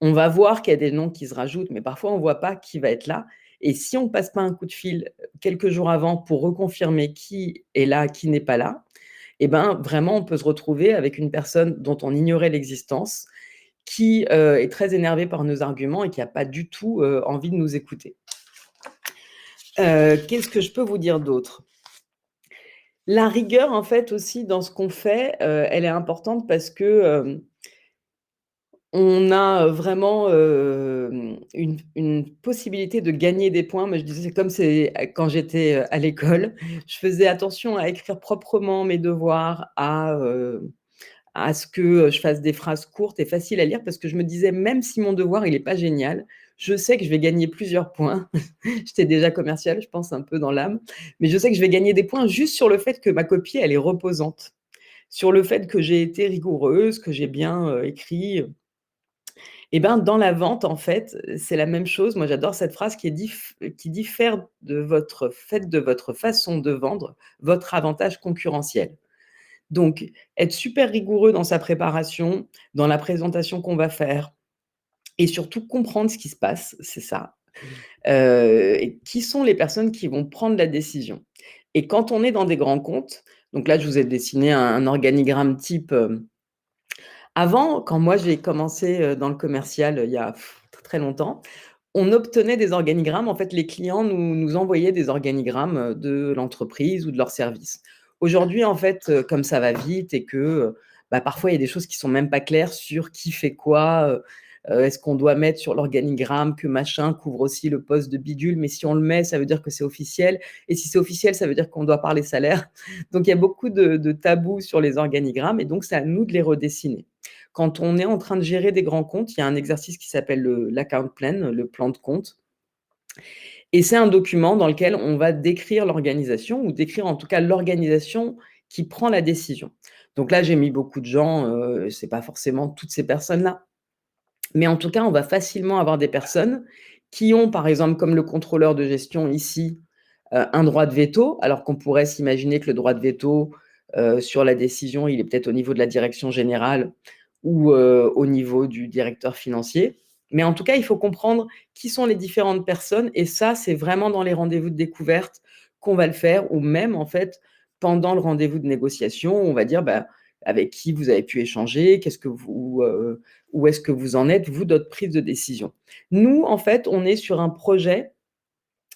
on va voir qu'il y a des noms qui se rajoutent, mais parfois on ne voit pas qui va être là et si on ne passe pas un coup de fil, quelques jours avant pour reconfirmer qui est là, qui n'est pas là, et ben, vraiment on peut se retrouver avec une personne dont on ignorait l'existence, qui, est très énervée par nos arguments et qui a pas du tout, envie de nous écouter. Qu'est-ce que je peux vous dire d'autre? La rigueur en fait aussi dans ce qu'on fait, elle est importante parce que, on a, vraiment, une possibilité de gagner des points. Moi, je disais c'est comme quand j'étais, à l'école, je faisais attention à écrire proprement mes devoirs, à ce que, je fasse des phrases courtes et faciles à lire parce que je me disais: «Même si mon devoir, il est pas génial, je sais que je vais gagner plusieurs points». J'étais déjà commerciale, je pense, un peu dans l'âme, mais je sais que je vais gagner des points juste sur le fait que ma copie, elle est reposante, sur le fait que j'ai été rigoureuse, que j'ai bien, écrit, Et ben, dans la vente, en fait, c'est la même chose. Moi, j'adore cette phrase qui dit: Faites de votre façon de vendre votre avantage concurrentiel». Donc être super rigoureux dans sa préparation, dans la présentation qu'on va faire et surtout comprendre ce qui se passe, c'est ça. Et qui sont les personnes qui vont prendre la décision. Et quand on est dans des grands comptes, donc là, je vous ai dessiné un organigramme type, avant, quand moi j'ai commencé, dans le commercial, il y a très longtemps, on obtenait des organigrammes. En fait, les clients nous envoyaient des organigrammes, de l'entreprise ou de leur service. Aujourd'hui, en fait, comme ça va vite et que, bah, parfois il y a des choses qui sont même pas claires sur qui fait quoi, est-ce qu'on doit mettre sur l'organigramme que machin couvre aussi le poste de bidule? Mais si on le met, ça veut dire que c'est officiel et si c'est officiel, ça veut dire qu'on doit parler salaire. Donc il y a beaucoup de tabous sur les organigrammes et donc c'est à nous de les redessiner. Quand on est en train de gérer des grands comptes, il y a un exercice qui s'appelle l'account plan, le plan de compte. Et c'est un document dans lequel on va décrire l'organisation ou décrire en tout cas l'organisation qui prend la décision. Donc là, j'ai mis beaucoup de gens, c'est pas forcément toutes ces personnes-là. Mais en tout cas, on va facilement avoir des personnes qui ont, par exemple, comme le contrôleur de gestion ici, un droit de veto, alors qu'on pourrait s'imaginer que le droit de veto, sur la décision, il est peut-être au niveau de la direction générale ou, au niveau du directeur financier. Mais en tout cas, il faut comprendre qui sont les différentes personnes et ça, c'est vraiment dans les rendez-vous de découverte qu'on va le faire ou même, en fait, pendant le rendez-vous de négociation, on va dire, bah, avec qui vous avez pu échanger, qu'est-ce que vous, où est-ce que vous en êtes, vous, d'autres prises de décision. Nous, en fait, on est sur un projet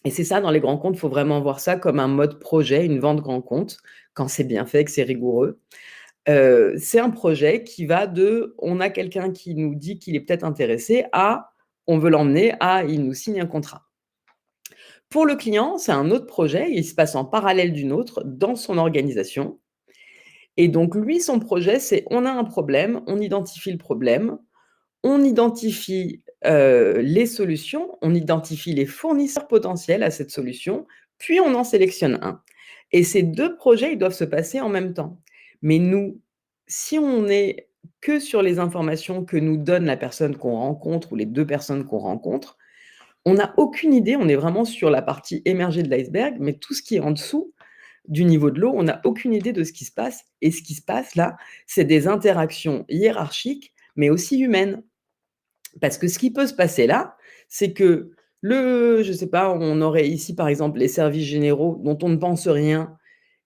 et c'est ça, dans les grands comptes, il faut vraiment voir ça comme un mode projet, une vente grand compte, quand c'est bien fait, que c'est rigoureux. C'est un projet qui va de: on a quelqu'un qui nous dit qu'il est peut-être intéressé à: on veut l'emmener à il nous signe un contrat. Pour le client, c'est un autre projet, il se passe en parallèle d'une autre dans son organisation et donc lui, son projet, c'est: on a un problème, on identifie le problème, on identifie, les solutions, on identifie les fournisseurs potentiels à cette solution, puis on en sélectionne un et ces 2 projets, ils doivent se passer en même temps. Mais nous, si on est que sur les informations que nous donne la personne qu'on rencontre ou les 2 personnes qu'on rencontre, on n'a aucune idée, on est vraiment sur la partie émergée de l'iceberg, mais tout ce qui est en dessous du niveau de l'eau, on n'a aucune idée de ce qui se passe et ce qui se passe là, c'est des interactions hiérarchiques, mais aussi humaines. Parce que ce qui peut se passer là, c'est que je sais pas, on aurait ici, par exemple, les services généraux dont on ne pense rien,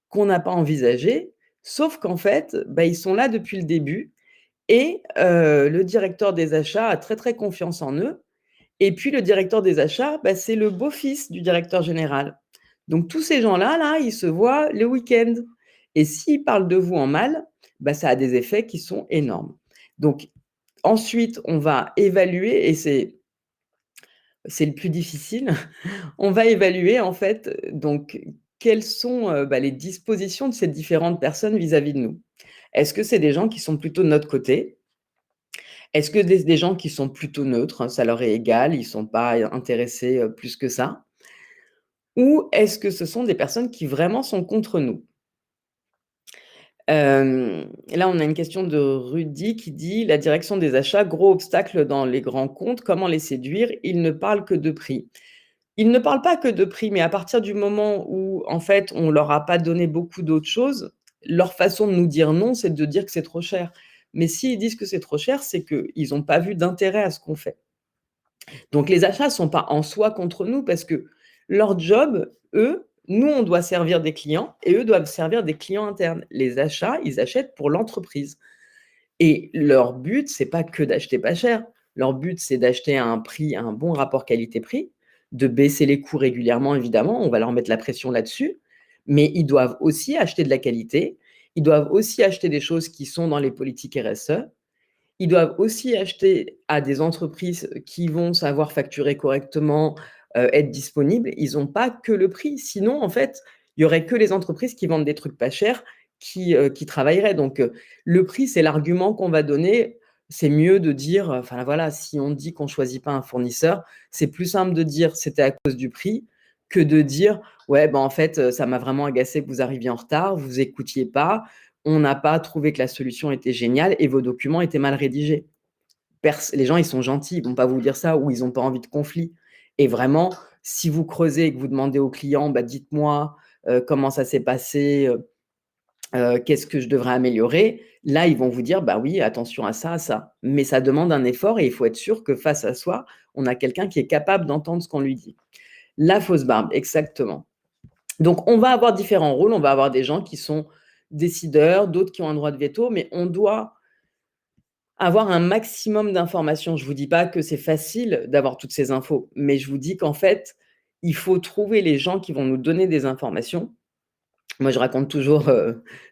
qu'on n'a pas envisagé, sauf qu'en fait, bah, ils sont là depuis le début et le directeur des achats a très, très confiance en eux et puis le directeur des achats, bah, c'est le beau-fils du directeur général. Donc tous ces gens-là, là, ils se voient le week-end et s'ils parlent de vous en mal, bah, ça a des effets qui sont énormes. Donc ensuite, on va évaluer et c'est le plus difficile. On va évaluer en fait, donc quelles sont, bah, les dispositions de ces différentes personnes vis-à-vis de nous. Est-ce que c'est des gens qui sont plutôt de notre côté? Est-ce que des gens qui sont plutôt neutres, hein, ça leur est égal, ils sont pas intéressés, plus que ça? Ou est-ce que ce sont des personnes qui vraiment sont contre nous? Là, on a une question de Rudy qui dit: «La direction des achats, gros obstacle dans les grands comptes, comment les séduire? Ils ne parlent que de prix». Ils ne parlent pas que de prix, mais à partir du moment où, en fait, on leur a pas donné beaucoup d'autres choses, leur façon de nous dire non, c'est de dire que c'est trop cher. Mais s'ils disent que c'est trop cher, c'est qu'ils ont pas vu d'intérêt à ce qu'on fait. Donc les achats sont pas en soi contre nous parce que leur job, eux, nous, on doit servir des clients et eux doivent servir des clients internes. Les achats, ils achètent pour l'entreprise et leur but, c'est pas que d'acheter pas cher. Leur but, c'est d'acheter à un prix, à un bon rapport qualité-prix, de baisser les coûts régulièrement évidemment, on va leur mettre la pression là-dessus, mais ils doivent aussi acheter de la qualité, ils doivent aussi acheter des choses qui sont dans les politiques RSE, ils doivent aussi acheter à des entreprises qui vont savoir facturer correctement, être disponibles. Ils ont pas que le prix. Sinon, en fait, il y aurait que les entreprises qui vendent des trucs pas chers qui travailleraient. Donc, le prix, c'est l'argument qu'on va donner. C'est mieux de dire, enfin voilà, si on dit qu'on choisit pas un fournisseur, c'est plus simple de dire: «C'était à cause du prix» que de dire: «Ouais, ben, en fait, ça m'a vraiment agacé que vous arriviez en retard, vous écoutiez pas, on n'a pas trouvé que la solution était géniale et vos documents étaient mal rédigés». les gens, ils sont gentils, ils vont pas vous dire ça ou ils ont pas envie de conflit. Et vraiment, si vous creusez et que vous demandez au client: «Bah, dites-moi, comment ça s'est passé, qu'est-ce que je devrais améliorer?» Là, ils vont vous dire: «Bah, oui, attention à ça, à ça». Mais ça demande un effort et il faut être sûr que face à soi, on a quelqu'un qui est capable d'entendre ce qu'on lui dit. La fausse barbe, exactement. Donc on va avoir différents rôles, on va avoir des gens qui sont décideurs, d'autres qui ont un droit de veto, mais on doit avoir un maximum d'informations. Je vous dis pas que c'est facile d'avoir toutes ces infos, mais je vous dis qu'en fait, il faut trouver les gens qui vont nous donner des informations. Moi, je raconte toujours,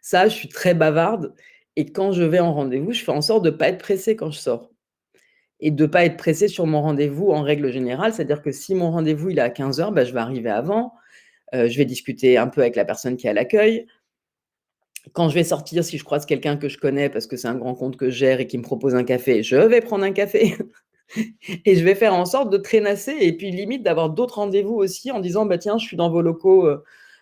ça, je suis très bavarde et quand je vais en rendez-vous, je fais en sorte de pas être pressée quand je sors et de pas être pressée sur mon rendez-vous en règle générale. C'est-à-dire que si mon rendez-vous, il est à 15h, bah, je vais arriver avant, je vais discuter un peu avec la personne qui est à l'accueil. Quand je vais sortir, si je croise quelqu'un que je connais parce que c'est un grand compte que je gère et qui me propose un café, je vais prendre un café et je vais faire en sorte de traînasser et puis limite d'avoir d'autres rendez-vous aussi en disant: «Bah, tiens, je suis dans vos locaux,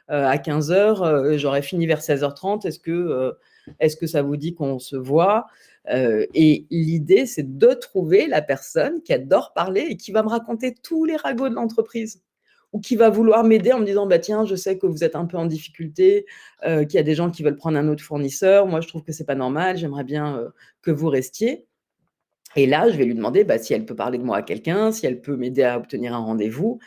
à 15h, j'aurais fini vers 16h30. Est-ce que ça vous dit qu'on se voit?» Et l'idée, c'est de trouver la personne qui adore parler et qui va me raconter tous les ragots de l'entreprise ou qui va vouloir m'aider en me disant: «Bah, tiens, je sais que vous êtes un peu en difficulté, qu'il y a des gens qui veulent prendre un autre fournisseur. Moi, je trouve que c'est pas normal. J'aimerais bien, que vous restiez». Et là, je vais lui demander, bah, si elle peut parler de moi à quelqu'un, si elle peut m'aider à obtenir un rendez-vous.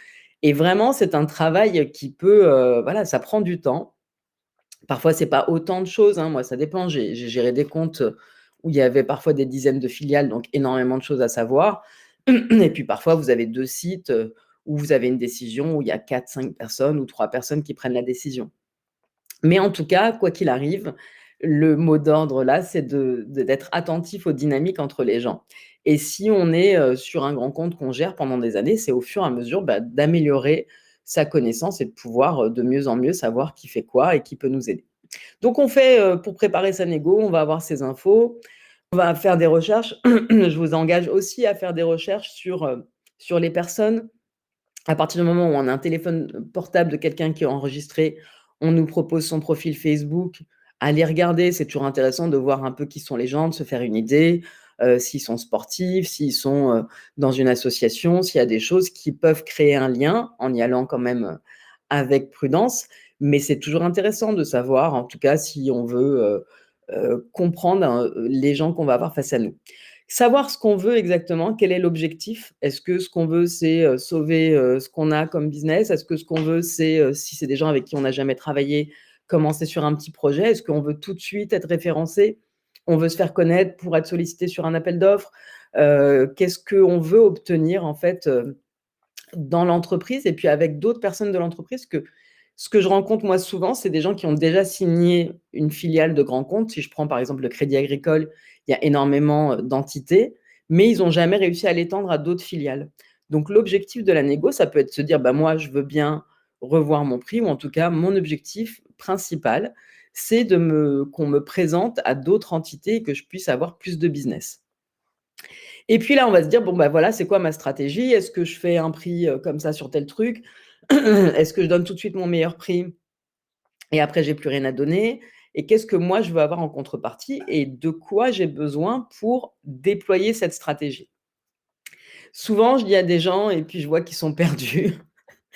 Et vraiment, c'est un travail qui peut, voilà, ça prend du temps. Parfois, c'est pas autant de choses, hein. Moi, ça dépend. J'ai géré des comptes, où il y avait parfois des dizaines de filiales, donc énormément de choses à savoir. Et puis parfois, vous avez 2 sites, où vous avez une décision, où il y a 4, 5 personnes ou 3 personnes qui prennent la décision. Mais en tout cas, quoi qu'il arrive, le mot d'ordre là, c'est d'être attentif aux dynamiques entre les gens. Et si on est, sur un grand compte qu'on gère pendant des années, c'est au fur et à mesure, bah, d'améliorer sa connaissance et de pouvoir, de mieux en mieux savoir qui fait quoi et qui peut nous aider. Donc on fait, pour préparer sa négo, on va avoir ces infos, on va faire des recherches. Je vous engage aussi à faire des recherches sur les personnes. À partir du moment où on a un téléphone portable de quelqu'un qui est enregistré, on nous propose son profil Facebook. Allez regarder, c'est toujours intéressant de voir un peu qui sont les gens, de se faire une idée, s'ils sont sportifs, s'ils sont, dans une association, s'il y a des choses qui peuvent créer un lien en y allant quand même, avec prudence. Mais c'est toujours intéressant de savoir, en tout cas, si on veut, comprendre, les gens qu'on va avoir face à nous. Savoir ce qu'on veut exactement, quel est l'objectif? Est-ce que ce qu'on veut, c'est, sauver, ce qu'on a comme business? Est-ce que ce qu'on veut, c'est, si c'est des gens avec qui on n'a jamais travaillé, commencer sur un petit projet? Est-ce qu'on veut tout de suite être référencé? On veut se faire connaître pour être sollicité sur un appel d'offres? Qu'est-ce qu'on veut obtenir en fait, dans l'entreprise et puis avec d'autres personnes de l'entreprise? Que ce que je rencontre moi souvent, c'est des gens qui ont déjà signé une filiale de grand compte. Si je prends par exemple le Crédit Agricole, il y a énormément, d'entités, mais ils ont jamais réussi à l'étendre à d'autres filiales. Donc l'objectif de la négo, ça peut être de se dire: «Bah, moi, je veux bien revoir mon prix» ou en tout cas mon objectif principal, c'est qu'on me présente à d'autres entités et que je puisse avoir plus de business. Et puis là, on va se dire: «Bon, bah, voilà, c'est quoi ma stratégie? Est-ce que je fais un prix, comme ça sur tel truc? Est-ce que je donne tout de suite mon meilleur prix et après j'ai plus rien à donner? Et qu'est-ce que moi je veux avoir en contrepartie et de quoi j'ai besoin pour déployer cette stratégie?» Souvent, je dis à des gens et puis je vois qu'ils sont perdus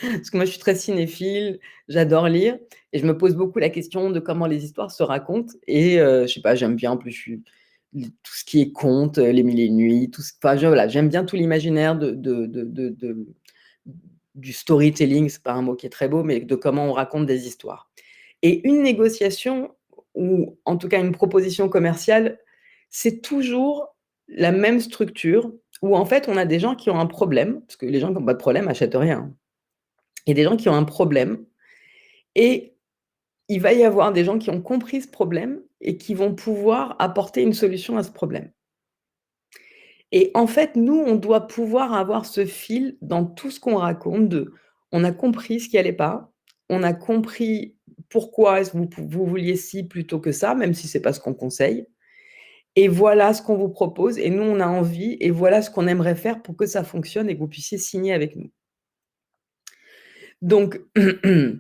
parce que moi je suis très cinéphile, j'adore lire et je me pose beaucoup la question de comment les histoires se racontent et je sais pas, j'aime bien en plus, je suis tout ce qui est contes, Les Mille et une nuits, tout ce enfin, voilà, j'aime bien tout l'imaginaire du storytelling, c'est pas un mot qui est très beau, mais de comment on raconte des histoires. Et une négociation ou en tout cas une proposition commerciale, c'est toujours la même structure où en fait on a des gens qui ont un problème, parce que les gens qui ont pas de problème achètent rien. Il y a des gens qui ont un problème et il va y avoir des gens qui ont compris ce problème et qui vont pouvoir apporter une solution à ce problème. Et en fait, nous, on doit pouvoir avoir ce fil dans tout ce qu'on raconte de: «On a compris ce qui allait pas, on a compris pourquoi est-ce que vous vouliez ci plutôt que ça», même si c'est pas ce qu'on conseille et voilà ce qu'on vous propose et nous, on a envie et voilà ce qu'on aimerait faire pour que ça fonctionne et que vous puissiez signer avec nous. Donc il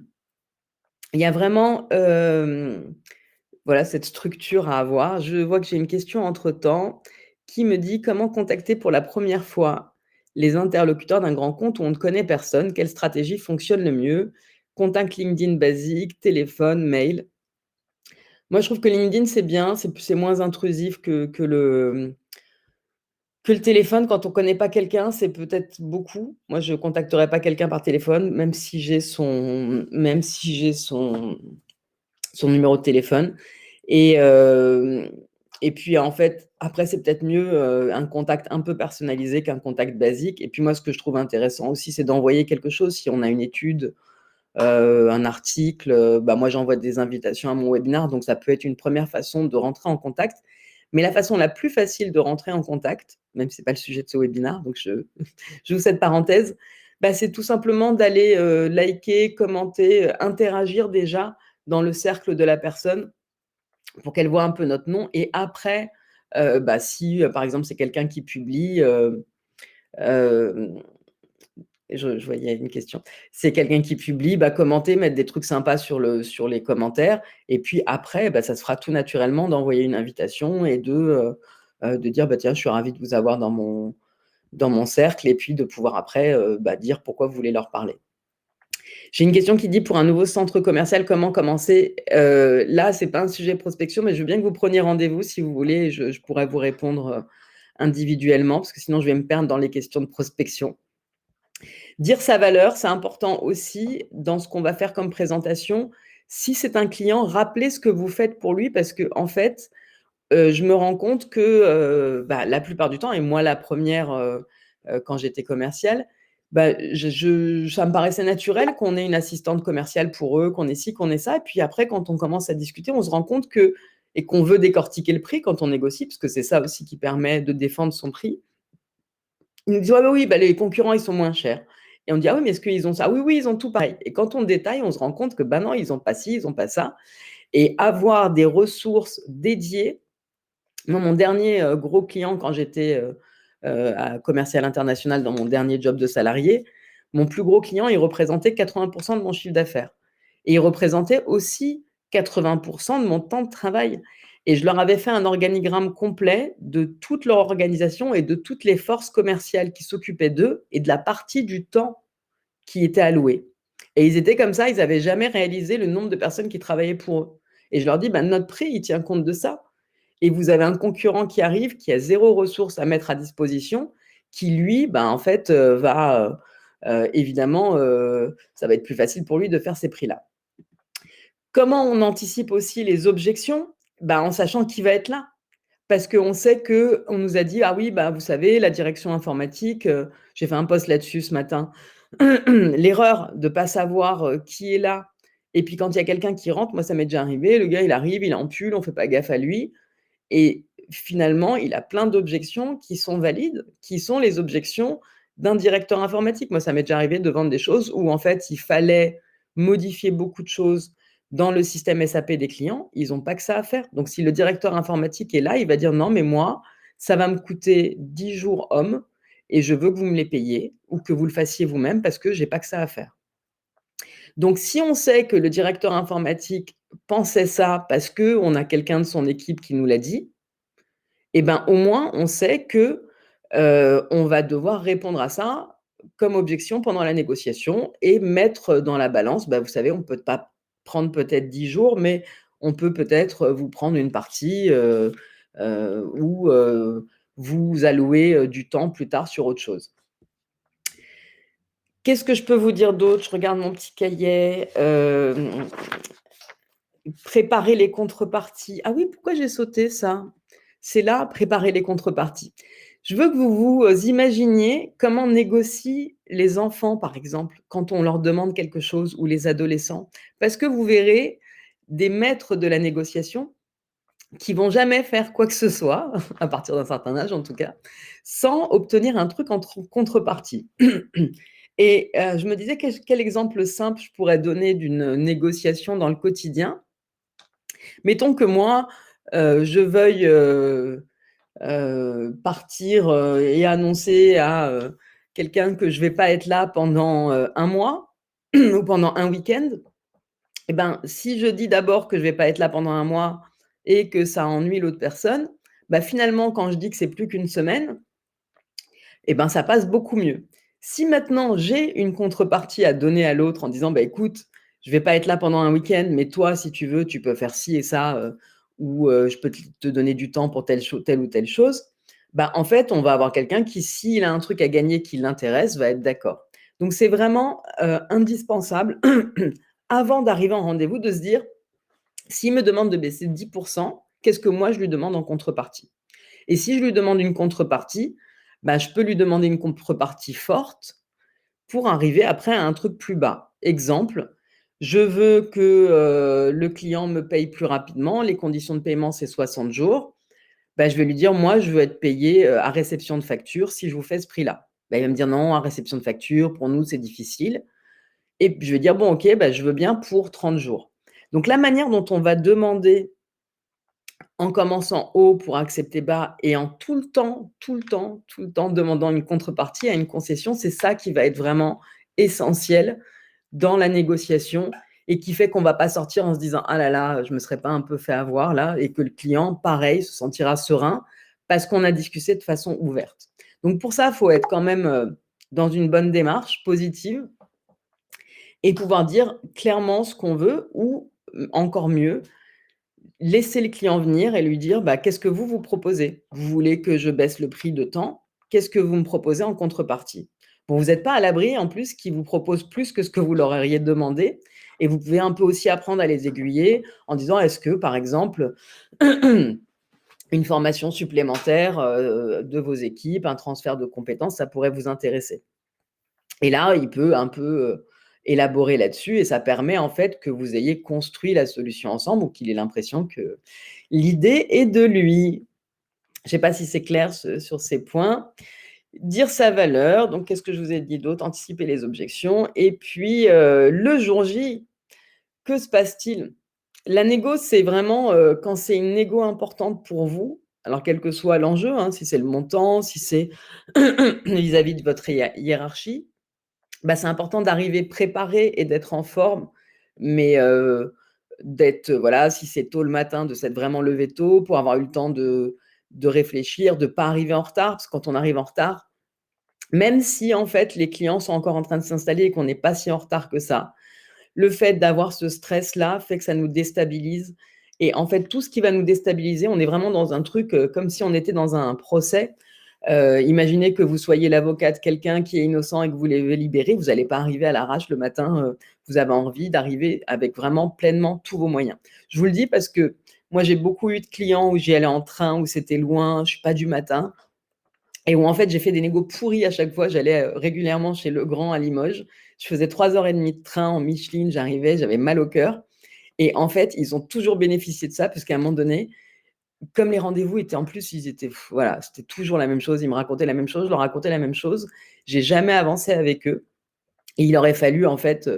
y a vraiment, voilà, cette structure à avoir. Je vois que j'ai une question entre-temps qui me dit: «Comment contacter pour la première fois les interlocuteurs d'un grand compte où on ne connaît personne? Quelle stratégie fonctionne le mieux? Contact LinkedIn basique, téléphone, mail?» Moi, je trouve que LinkedIn, c'est bien, c'est moins intrusif que le téléphone. Quand on connaît pas quelqu'un, c'est peut-être beaucoup. Moi, je contacterais pas quelqu'un par téléphone, même si j'ai son numéro de téléphone. Et et puis, en fait, après, c'est peut-être mieux, un contact un peu personnalisé qu'un contact basique. Et puis moi, ce que je trouve intéressant aussi, c'est d'envoyer quelque chose. Si on a une étude, un article, bah, moi, j'envoie des invitations à mon webinar, donc ça peut être une première façon de rentrer en contact. Mais la façon la plus facile de rentrer en contact, même si c'est pas le sujet de ce webinar, donc j'ouvre cette parenthèse, bah, c'est tout simplement d'aller, liker, commenter, interagir déjà dans le cercle de la personne pour qu'elle voit un peu notre nom. Et après, bah, si, par exemple, c'est quelqu'un qui publie, hem, je voyais une question. C'est quelqu'un qui publie, bah, commenter, mettre des trucs sympas sur les commentaires. Et puis après, bah, ça se fera tout naturellement d'envoyer une invitation et de dire: «Bah, tiens, je suis ravi de vous avoir dans mon cercle», et puis de pouvoir après, bah, dire pourquoi vous voulez leur parler. J'ai une question qui dit: «Pour un nouveau centre commercial, comment commencer?» Là, c'est pas un sujet prospection, mais je veux bien que vous preniez rendez-vous si vous voulez, et je pourrais vous répondre, individuellement, parce que sinon je vais me perdre dans les questions de prospection. Dire sa valeur, c'est important aussi dans ce qu'on va faire comme présentation. Si c'est un client, rappelez ce que vous faites pour lui, parce qu'en fait, je me rends compte que, bah, la plupart du temps, et moi la première re quand j'étais commerciale, bah, ça me paraissait naturel qu'on ait une assistante commerciale pour eux, qu'on ait ci, qu'on ait ça. Et puis après, quand on commence à discuter, on se rend compte que, et qu'on veut décortiquer le prix quand on négocie, parce que c'est ça aussi qui permet de défendre son prix. Ils nous disent: «Ouais, bah, oui, bah, les concurrents, ils sont moins chers». Et on dit: «Ah oui, mais est-ce qu'ils ont ça?» «Oui, oui, ils ont tout pareil». Et quand on détaille, on se rend compte que, bah, non, ils ont pas ci, ils ont pas ça. Et avoir des ressources dédiées. Moi, mon dernier, gros client quand j'étais, à commercial international dans mon dernier job de salarié, mon plus gros client, il représentait 80 de mon chiffre d'affaires, et il représentait aussi 80 de mon temps de travail. Et je leur avais fait un organigramme complet de toute leur organisation et de toutes les forces commerciales qui s'occupaient d'eux et de la partie du temps qui était allouée. Et ils étaient comme ça, ils avaient jamais réalisé le nombre de personnes qui travaillaient pour eux. Et je leur dis: «Bah, notre prix, il tient compte de ça». Et vous avez un concurrent qui arrive, qui a zéro ressource à mettre à disposition, qui lui, ben, en fait, va, évidemment, ça va être plus facile pour lui de faire ces prix-là. Comment on anticipe aussi les objections? Bah, en sachant qui va être là. Parce qu'on sait qu'on nous a dit: «Ah oui, bah, vous savez, la direction informatique», j'ai fait un post là-dessus ce matin. L'erreur de pas savoir, qui est là. Et puis quand il y a quelqu'un qui rentre, moi ça m'est déjà arrivé, le gars il arrive, il est en pull, on fait pas gaffe à lui. Et finalement, il a plein d'objections qui sont valides, qui sont les objections d'un directeur informatique. Moi, ça m'est déjà arrivé de vendre des choses où, en fait, il fallait modifier beaucoup de choses dans le système SAP des clients. Ils n'ont pas que ça à faire. Donc, si le directeur informatique est là, il va dire: «Non, mais moi, ça va me coûter 10 jours hommes et je veux que vous me les payiez ou que vous le fassiez vous-même parce que j'ai pas que ça à faire». Donc, si on sait que le directeur informatique pensait ça parce qu'on a quelqu'un de son équipe qui nous l'a dit, et ben, au moins, on sait que, on va devoir répondre à ça comme objection pendant la négociation et mettre dans la balance, bah, vous savez, on peut pas prendre peut-être 10 jours, mais on peut peut-être, vous prendre une partie, ou, vous allouer, du temps plus tard sur autre chose. Qu'est-ce que je peux vous dire d'autre? Je regarde mon petit cahier, préparer les contreparties. Ah oui, pourquoi j'ai sauté ça? C'est là, préparer les contreparties. Je veux que vous vous, imaginiez comment négocient les enfants, par exemple, quand on leur demande quelque chose, ou les adolescents. Parce que vous verrez des maîtres de la négociation qui vont jamais faire quoi que ce soit, à partir d'un certain âge en tout cas, sans obtenir un truc en contrepartie. Et je me disais quel exemple simple je pourrais donner d'une négociation dans le quotidien. Mettons que moi, je veuille, partir, et annoncer à, quelqu'un que je vais pas être là pendant, 1 mois ou pendant un week-end. Et ben, si je dis d'abord que je vais pas être là pendant 1 mois et que ça ennuie l'autre personne, bah, finalement, quand je dis que c'est plus qu'une semaine, eh ben, ça passe beaucoup mieux. Si maintenant j'ai une contrepartie à donner à l'autre en disant: «Bah, écoute, je vais pas être là pendant un week-end, mais toi, si tu veux, tu peux faire ci et ça, ou je peux te donner du temps pour telle ou telle chose», bah, en fait, on va avoir quelqu'un qui, s'il a un truc à gagner qui l'intéresse, va être d'accord. Donc c'est vraiment, indispensable avant d'arriver en rendez-vous de se dire: «S'il me demande de baisser de 10, qu'est-ce que moi je lui demande en contrepartie?» Et si je lui demande une contrepartie, bah, je peux lui demander une contrepartie forte pour arriver après à un truc plus bas. Exemple, je veux que, le client me paye plus rapidement, les conditions de paiement, c'est 60 jours. Bah, je vais lui dire: «Moi, je veux être payé, à réception de facture si je vous fais ce prix-là». Bah, il va me dire: «Non, à réception de facture, pour nous, c'est difficile». Et puis je vais dire: «Bon, OK, bah, je veux bien pour 30 jours». Donc la manière dont on va demander en commençant haut pour accepter bas et en tout le temps, tout le temps, tout le temps demandant une contrepartie à une concession, c'est ça qui va être vraiment essentiel dans la négociation et qui fait qu'on va pas sortir en se disant: «Ah là là, je me serais pas un peu fait avoir là», et que le client, pareil, se sentira serein parce qu'on a discuté de façon ouverte. Donc pour ça, il faut être quand même, dans une bonne démarche positive et pouvoir dire clairement ce qu'on veut ou, encore mieux, laisser le client venir et lui dire: «Bah, qu'est-ce que vous proposez? Vous voulez que je baisse le prix de tant? Qu'est-ce que vous me proposez en contrepartie?» Bon, vous êtes pas à l'abri en plus qu'ils vous proposent plus que ce que vous leur auriez demandé et vous pouvez un peu aussi apprendre à les aiguiller en disant: «Est-ce que, par exemple, une formation supplémentaire, de vos équipes, un transfert de compétences, ça pourrait vous intéresser?» Et là, il peut un peu, élaborer là-dessus et ça permet en fait que vous ayez construit la solution ensemble ou qu'il ait l'impression que l'idée est de lui. Je ne sais pas si c'est clair sur ces points. Dire sa valeur, donc qu'est-ce que je vous ai dit d'autre? Anticiper les objections et puis, le jour J, que se passe-t-il? La négo, c'est vraiment, quand c'est une négo importante pour vous, alors quel que soit l'enjeu, hein, si c'est le montant, si c'est vis-à-vis de votre hiérarchie, bah, c'est important d'arriver préparé et d'être en forme, mais d'être, voilà, si c'est tôt le matin, de s'être vraiment levé tôt pour avoir eu le temps de réfléchir, de pas arriver en retard. Parce que quand on arrive en retard, même si en fait les clients sont encore en train de s'installer et qu'on n'est pas si en retard que ça, le fait d'avoir ce stress-là fait que ça nous déstabilise et en fait tout ce qui va nous déstabiliser, on est vraiment dans un truc, comme si on était dans un procès. Imaginez que vous soyez l'avocat de quelqu'un qui est innocent et que vous l'avez libéré, vous n'allez pas arriver à l'arrache le matin, vous avez envie d'arriver avec vraiment pleinement tous vos moyens. Je vous le dis parce que moi, j'ai beaucoup eu de clients où j'y allais en train, où c'était loin, je suis pas du matin et où en fait, j'ai fait des négos pourris à chaque fois. J'allais, régulièrement chez Legrand à Limoges. Je faisais 3 heures et demie de train en Micheline, j'arrivais, j'avais mal au cœur et en fait, ils ont toujours bénéficié de ça puisqu'à un moment donné, comme les rendez-vous étaient en plus, ils étaient voilà, c'était toujours la même chose. Ils me racontaient la même chose, je leur racontais la même chose. J'ai jamais avancé avec eux et il aurait fallu en fait,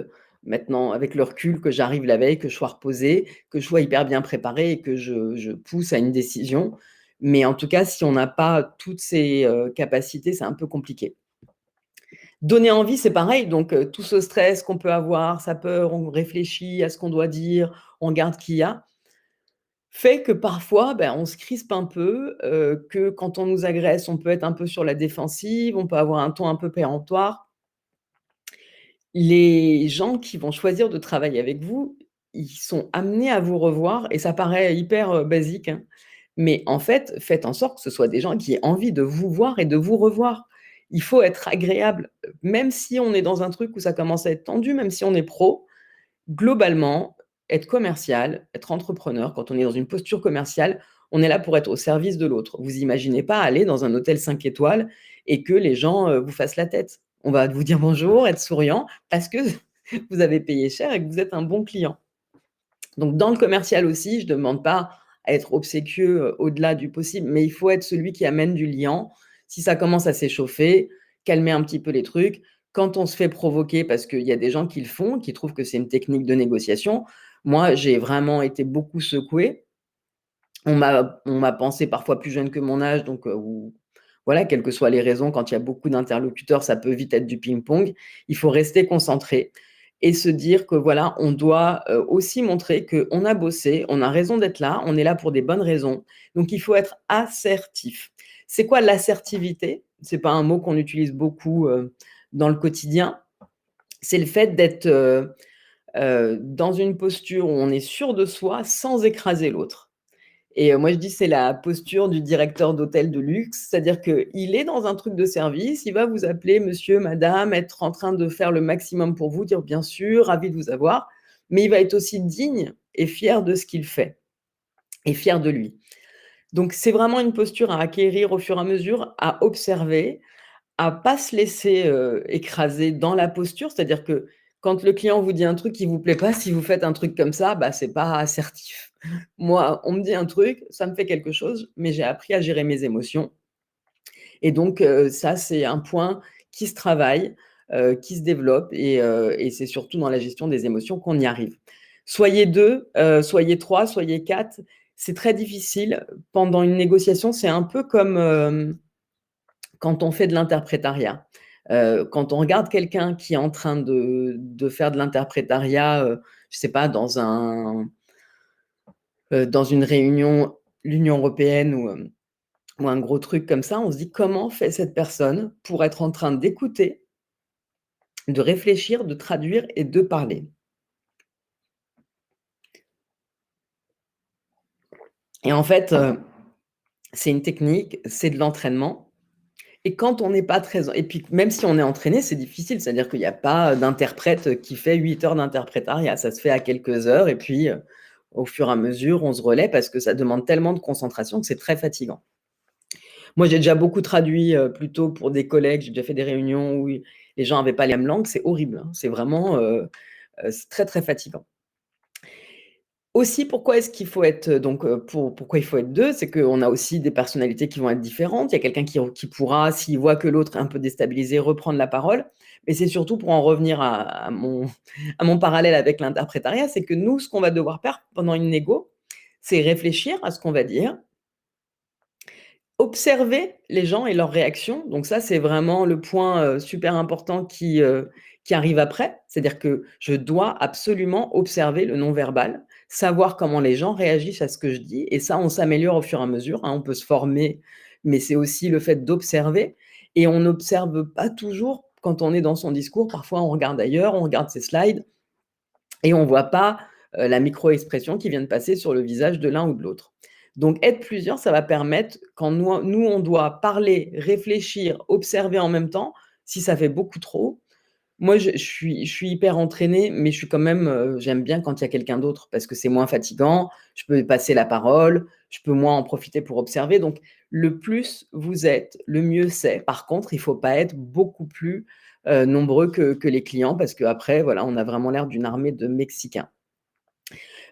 maintenant avec le recul, que j'arrive la veille, que je sois reposée, que je sois hyper bien préparée et que je pousse à une décision. Mais en tout cas, si on n'a pas toutes ces, capacités, c'est un peu compliqué. Donner envie, c'est pareil, donc tout ce stress qu'on peut avoir, sa peur, on réfléchit à ce qu'on doit dire, on regarde qui y a. Fait que parfois, ben, on se crispe un peu, que quand on nous agresse, on peut être un peu sur la défensive, on peut avoir un ton un peu péremptoire. Les gens qui vont choisir de travailler avec vous, ils sont amenés à vous revoir et ça paraît hyper, basique, hein, mais en fait, faites en sorte que ce soit des gens qui aient envie de vous voir et de vous revoir. Il faut être agréable, même si on est dans un truc où ça commence à être tendu, même si on est pro. Globalement, être commercial, être entrepreneur, quand on est dans une posture commerciale, on est là pour être au service de l'autre. Vous imaginez pas aller dans un hôtel 5 étoiles et que les gens, vous fassent la tête. On va vous dire bonjour, être souriant parce que vous avez payé cher et que vous êtes un bon client. Donc dans le commercial aussi, je ne demande pas à être obséquieux, au-delà du possible, mais il faut être celui qui amène du liant. Si ça commence à s'échauffer, calmer un petit peu les trucs. Quand on se fait provoquer, parce qu'il y a des gens qui le font, qui trouvent que c'est une technique de négociation. Moi, j'ai vraiment été beaucoup secouée. On m'a pensé parfois plus jeune que mon âge, donc ou voilà, quelles que soient les raisons, quand il y a beaucoup d'interlocuteurs, ça peut vite être du ping-pong. Il faut rester concentré et se dire que voilà, on doit aussi montrer qu'on a bossé, on a raison d'être là, on est là pour des bonnes raisons. Donc, il faut être assertif. C'est quoi l'assertivité? C'est pas un mot qu'on utilise beaucoup dans le quotidien. C'est le fait d'être dans une posture où on est sûr de soi sans écraser l'autre. Et moi, je dis, c'est la posture du directeur d'hôtel de luxe, c'est-à-dire qu'il est dans un truc de service, il va vous appeler monsieur, madame, être en train de faire le maximum pour vous, dire bien sûr, ravi de vous avoir, mais il va être aussi digne et fier de ce qu'il fait et fier de lui. Donc, c'est vraiment une posture à acquérir au fur et à mesure, à observer, à pas se laisser écraser dans la posture, c'est-à-dire que quand le client vous dit un truc qui vous plaît pas, si vous faites un truc comme ça, bah, c'est pas assertif. Moi, on me dit un truc, ça me fait quelque chose, mais j'ai appris à gérer mes émotions et donc ça, c'est un point qui se travaille, qui se développe et c'est surtout dans la gestion des émotions qu'on y arrive. Soyez 2, soyez 3, soyez 4, c'est très difficile. Pendant une négociation, c'est un peu comme, quand on fait de l'interprétariat. Quand on regarde quelqu'un qui est en train de faire de l'interprétariat, je sais pas, dans une réunion, l'Union européenne ou un gros truc comme ça, on se dit: «Comment fait cette personne pour être en train d'écouter, de réfléchir, de traduire et de parler?» Et en fait, c'est une technique, c'est de l'entraînement. Et quand on n'est pas très et puis même si on est entraîné, c'est difficile. C'est-à-dire qu'il y a pas d'interprète qui fait 8 heures d'interprétariat. Ça se fait à quelques heures et puis, au fur et à mesure, on se relaie parce que ça demande tellement de concentration que c'est très fatigant. Moi, j'ai déjà beaucoup traduit, plutôt pour des collègues. J'ai déjà fait des réunions où les gens avaient pas la même langue. C'est horrible, hein. C'est vraiment, c'est très, très fatigant. Aussi, pourquoi est-ce qu'il faut être, donc pourquoi il faut être 2, c'est qu'on a aussi des personnalités qui vont être différentes. Il y a quelqu'un qui pourra, s'il voit que l'autre est un peu déstabilisé, reprendre la parole. Mais c'est surtout pour en revenir à mon parallèle avec l'interprétariat, c'est que nous, ce qu'on va devoir faire pendant une négo, c'est réfléchir à ce qu'on va dire, observer les gens et leurs réactions. Donc ça, c'est vraiment le point, super important qui arrive après. C'est-à-dire que je dois absolument observer le non-verbal, savoir comment les gens réagissent à ce que je dis et ça, on s'améliore au fur et à mesure, hein. On peut se former, mais c'est aussi le fait d'observer et on n'observe pas toujours quand on est dans son discours. Parfois, on regarde ailleurs, on regarde ses slides et on voit pas, la micro-expression qui vient de passer sur le visage de l'un ou de l'autre. Donc être plusieurs, ça va permettre quand nous on doit parler, réfléchir, observer en même temps, si ça fait beaucoup trop, moi je suis hyper entraînée, mais je suis quand même, j'aime bien quand il y a quelqu'un d'autre parce que c'est moins fatigant, je peux passer la parole, je peux moins en profiter pour observer donc le plus vous êtes, le mieux c'est. Par contre, il faut pas être beaucoup plus, nombreux que les clients parce qu'après voilà, on a vraiment l'air d'une armée de Mexicains.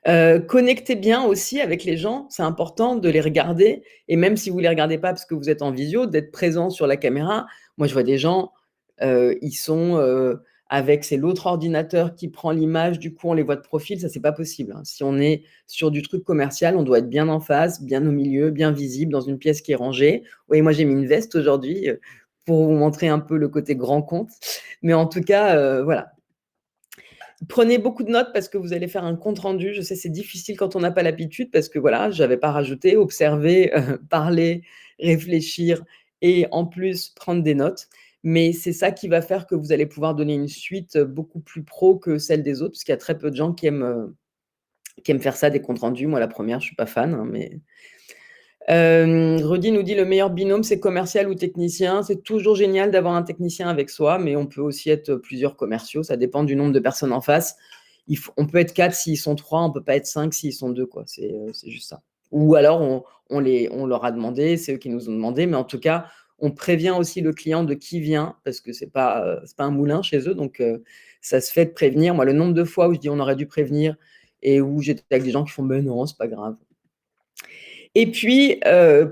Connectez bien aussi avec les gens, c'est important de les regarder et même si vous les regardez pas parce que vous êtes en visio, d'être présent sur la caméra. Moi, je vois des gens, ils sont, avec c'est l'autre ordinateur qui prend l'image, du coup, on les voit de profil, ça, c'est pas possible, hein. Si on est sur du truc commercial, on doit être bien en face, bien au milieu, bien visible, dans une pièce qui est rangée. Oui, moi, j'ai mis une veste aujourd'hui, pour vous montrer un peu le côté grand compte, mais en tout cas, voilà. Prenez beaucoup de notes parce que vous allez faire un compte rendu. Je sais, c'est difficile quand on n'a pas l'habitude parce que voilà, j'avais pas rajouté, observer, parler, réfléchir et en plus prendre des notes. Mais c'est ça qui va faire que vous allez pouvoir donner une suite, beaucoup plus pro que celle des autres, parce qu'il y a très peu de gens qui aiment faire ça, des comptes rendus. Moi, la première, je suis pas fan, hein, mais Rudy nous dit: «Le meilleur binôme, c'est commercial ou technicien». C'est toujours génial d'avoir un technicien avec soi, mais on peut aussi être plusieurs commerciaux, ça dépend du nombre de personnes en face. On peut être 4 s'ils sont 3, on peut pas être 5 s'ils sont 2 quoi, c'est juste ça. Ou alors on leur a demandé, c'est eux qui nous ont demandé, mais en tout cas, on prévient aussi le client de qui vient parce que c'est pas un moulin chez eux, donc ça se fait de prévenir. Moi, le nombre de fois où je dis: «On aurait dû prévenir» et où j'étais avec des gens qui font: «Mais non, c'est pas grave». Et puis,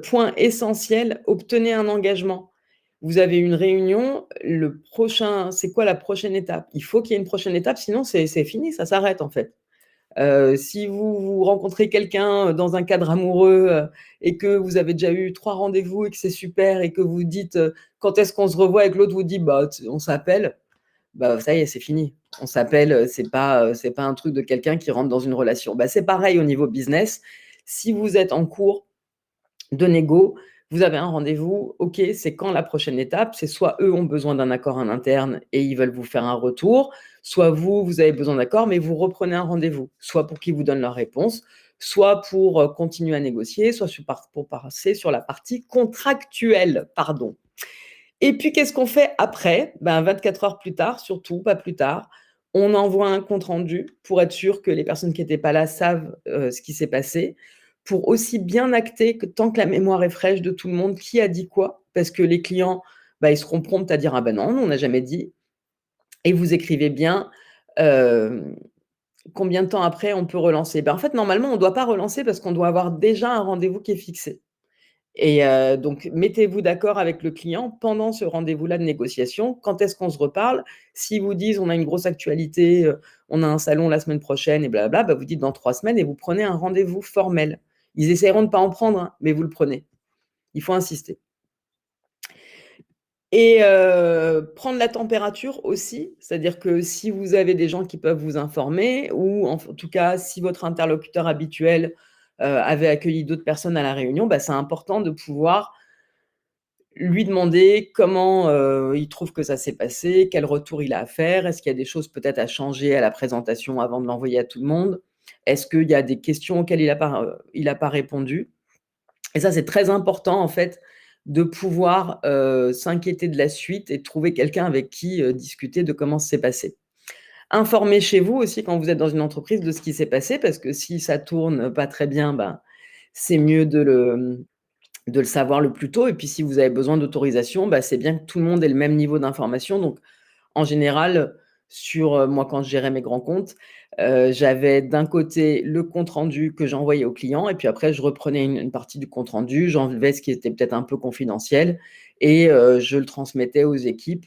point essentiel, obtenez un engagement. Vous avez une réunion, c'est quoi la prochaine étape? Il faut qu'il y ait une prochaine étape, sinon c'est fini, ça s'arrête en fait. Si vous rencontrez quelqu'un, dans un cadre amoureux, et que vous avez déjà eu 3 rendez-vous et que c'est super et que vous dites: «Quand est-ce qu'on se revoit?» et que l'autre vous dit: «Bah, on s'appelle». bah, ça y est, c'est fini. On s'appelle, c'est pas un truc de quelqu'un qui rentre dans une relation. Bah, c'est pareil au niveau business. Si vous êtes en cours de négo, vous avez un rendez-vous, OK, c'est quand la prochaine étape? C'est soit eux ont besoin d'un accord en interne et ils veulent vous faire un retour, soit vous, vous avez besoin d'accord, mais vous reprenez un rendez-vous, soit pour qu'ils vous donnent leur réponse, soit pour, continuer à négocier, soit pour passer sur la partie contractuelle, pardon. Et puis qu'est-ce qu'on fait après? Ben, 24 heures plus tard, surtout, pas plus tard, on envoie un compte rendu pour être sûr que les personnes qui étaient pas là savent, ce qui s'est passé, pour aussi bien acter que tant que la mémoire est fraîche de tout le monde, qui a dit quoi. Parce que les clients, bah, ils seront prompts à dire: «Ah ben non, on n'a jamais dit», et vous écrivez bien, hem, combien de temps après on peut relancer? Ben, en fait, normalement, on ne doit pas relancer parce qu'on doit avoir déjà un rendez-vous qui est fixé. Et donc mettez-vous d'accord avec le client pendant ce rendez-vous-là de négociation. Quand est-ce qu'on se reparle? S'ils vous disent: «On a une grosse actualité, on a un salon la semaine prochaine et blablabla», bah, vous dites: «Dans 3 semaines», et vous prenez un rendez-vous formel. Ils essaieront de pas en prendre, hein, mais vous le prenez. Il faut insister. Et prendre la température aussi, c'est-à-dire que si vous avez des gens qui peuvent vous informer, ou en tout cas, si votre interlocuteur habituel, avait accueilli d'autres personnes à la réunion, bah, c'est important de pouvoir lui demander comment, il trouve que ça s'est passé, quel retour il a à faire. Est-ce qu'il y a des choses peut-être à changer à la présentation avant de l'envoyer à tout le monde? Est-ce qu'il y a des questions auxquelles il a pas répondu? Et ça, c'est très important en fait, de pouvoir, s'inquiéter de la suite et de trouver quelqu'un avec qui, discuter de comment ça s'est passé. Informez chez vous aussi quand vous êtes dans une entreprise de ce qui s'est passé, parce que si ça tourne pas très bien, ben, c'est mieux de le savoir le plus tôt. Et puis si vous avez besoin d'autorisation, bah, c'est bien que tout le monde ait le même niveau d'information. Donc en général, moi quand je gérais mes grands comptes, j'avais d'un côté le compte rendu que j'envoyais au client, et puis après je reprenais une partie du compte rendu, j'enlevais ce qui était peut-être un peu confidentiel, et je le transmettais aux équipes,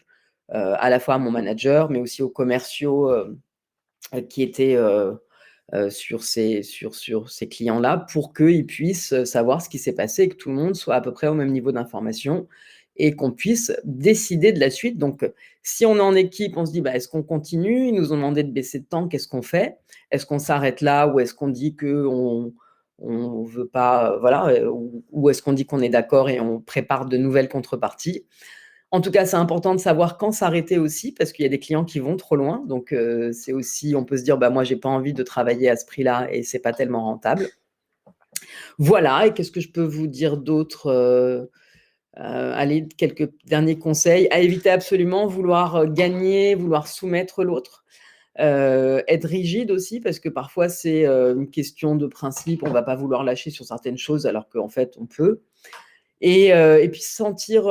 à la fois à mon manager, mais aussi aux commerciaux, qui étaient, sur ces clients-là, pour qu'ils puissent, savoir ce qui s'est passé et que tout le monde soit à peu près au même niveau d'information et qu'on puisse décider de la suite. Donc, si on est en équipe, on se dit: «Bah, est-ce qu'on continue? Ils nous ont demandé de baisser de temps, qu'est-ce qu'on fait? Est-ce qu'on s'arrête là, ou est-ce qu'on dit qu'on veut pas, voilà, ou est-ce qu'on dit qu'on est d'accord et on prépare de nouvelles contreparties?» En tout cas, c'est important de savoir quand s'arrêter aussi, parce qu'il y a des clients qui vont trop loin. Donc, c'est aussi, on peut se dire: «Bah, moi, j'ai pas envie de travailler à ce prix-là et c'est pas tellement rentable». Voilà. Et qu'est-ce que je peux vous dire d'autre? Allez, quelques derniers conseils. À éviter absolument, vouloir, gagner, vouloir soumettre l'autre. Être rigide aussi, parce que parfois c'est, une question de principe. On va pas vouloir lâcher sur certaines choses alors qu'en fait on peut. Et puis se sentir,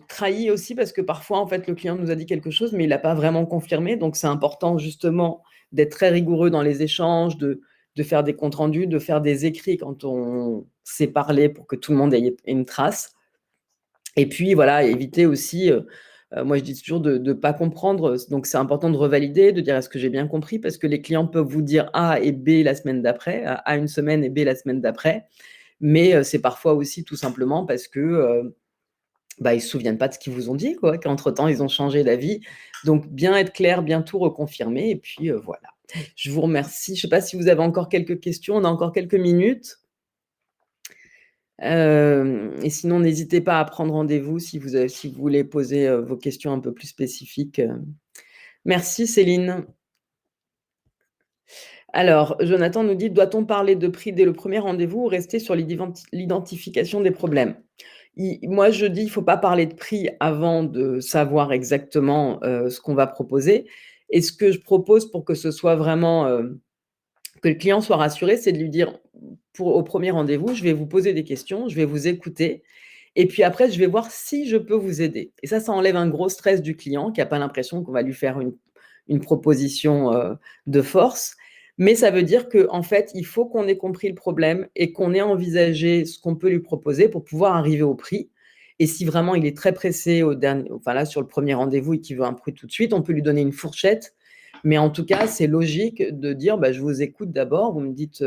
trahi aussi, parce que parfois, en fait, le client nous a dit quelque chose, mais il n'a pas vraiment confirmé. Donc c'est important justement d'être très rigoureux dans les échanges, de faire des comptes rendus, de faire des écrits quand on s'est parlé, pour que tout le monde ait une trace. Et puis voilà, éviter aussi, moi je dis toujours de pas comprendre, donc c'est important de revalider, de dire: «Est-ce que j'ai bien compris?» Parce que les clients peuvent vous dire A et B la semaine d'après, A une semaine et B la semaine d'après. Mais c'est parfois aussi tout simplement parce que, bah, ils se souviennent pas de ce qu'ils vous ont dit, quoi, qu'entre-temps ils ont changé d'avis. Donc bien être clair, bien tout reconfirmer, et puis, voilà. Je vous remercie. Je sais pas si vous avez encore quelques questions, on a encore quelques minutes. Et sinon n'hésitez pas à prendre rendez-vous si vous voulez poser, vos questions un peu plus spécifiques. Merci Céline. Alors Jonathan nous dit: «Doit-on parler de prix dès le premier rendez-vous ou rester sur l'identification des problèmes?» Moi, je dis: «Il faut pas parler de prix avant de savoir exactement, ce qu'on va proposer». Et ce que je propose pour que ce soit vraiment, que le client soit rassuré, c'est de lui dire, au premier rendez-vous: «Je vais vous poser des questions, je vais vous écouter, et puis après je vais voir si je peux vous aider». Et ça enlève un gros stress du client qui a pas l'impression qu'on va lui faire une proposition, de force. Mais ça veut dire qu'en fait, il faut qu'on ait compris le problème et qu'on ait envisagé ce qu'on peut lui proposer pour pouvoir arriver au prix. Et si vraiment il est très pressé enfin là, sur le premier rendez-vous, et qu'il veut un prix tout de suite, on peut lui donner une fourchette. Mais en tout cas, c'est logique de dire: «Bah, je vous écoute d'abord, vous me dites,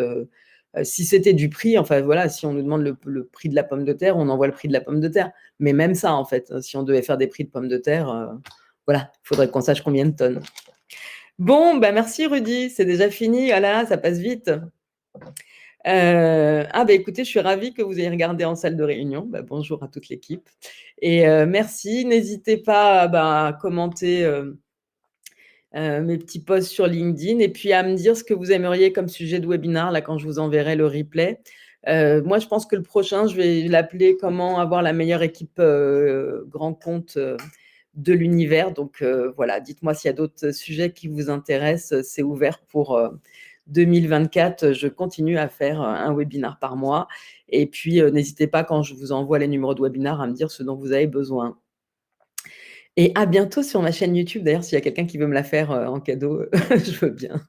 Si c'était du prix, enfin voilà, si on nous demande le prix de la pomme de terre, on envoie le prix de la pomme de terre. Mais même ça, en fait, si on devait faire des prix de pommes de terre, voilà, il faudrait qu'on sache combien de tonnes. Bon, bah merci Rudy, c'est déjà fini. Ah là, ça passe vite. Ah bah écoutez, je suis ravie que vous ayez regardé en salle de réunion. Bah, bonjour à toute l'équipe et merci. N'hésitez pas à commenter mes petits posts sur LinkedIn et puis à me dire ce que vous aimeriez comme sujet de webinaire là quand je vous enverrai le replay. Moi, je pense que le prochain, je vais l'appeler comment avoir la meilleure équipe grand compte de l'univers. Donc voilà, dites-moi s'il y a d'autres sujets qui vous intéressent. C'est ouvert pour 2024. Je continue à faire un webinaire par mois. Et puis, n'hésitez pas quand je vous envoie les numéros de webinaire à me dire ce dont vous avez besoin. Et à bientôt sur ma chaîne YouTube. D'ailleurs, s'il y a quelqu'un qui veut me la faire en cadeau, je veux bien.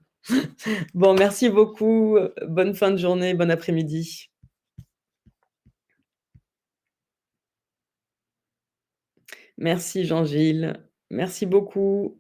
Bon, merci beaucoup. Bonne fin de journée, bon après-midi. Merci Jean-Gilles. Merci beaucoup.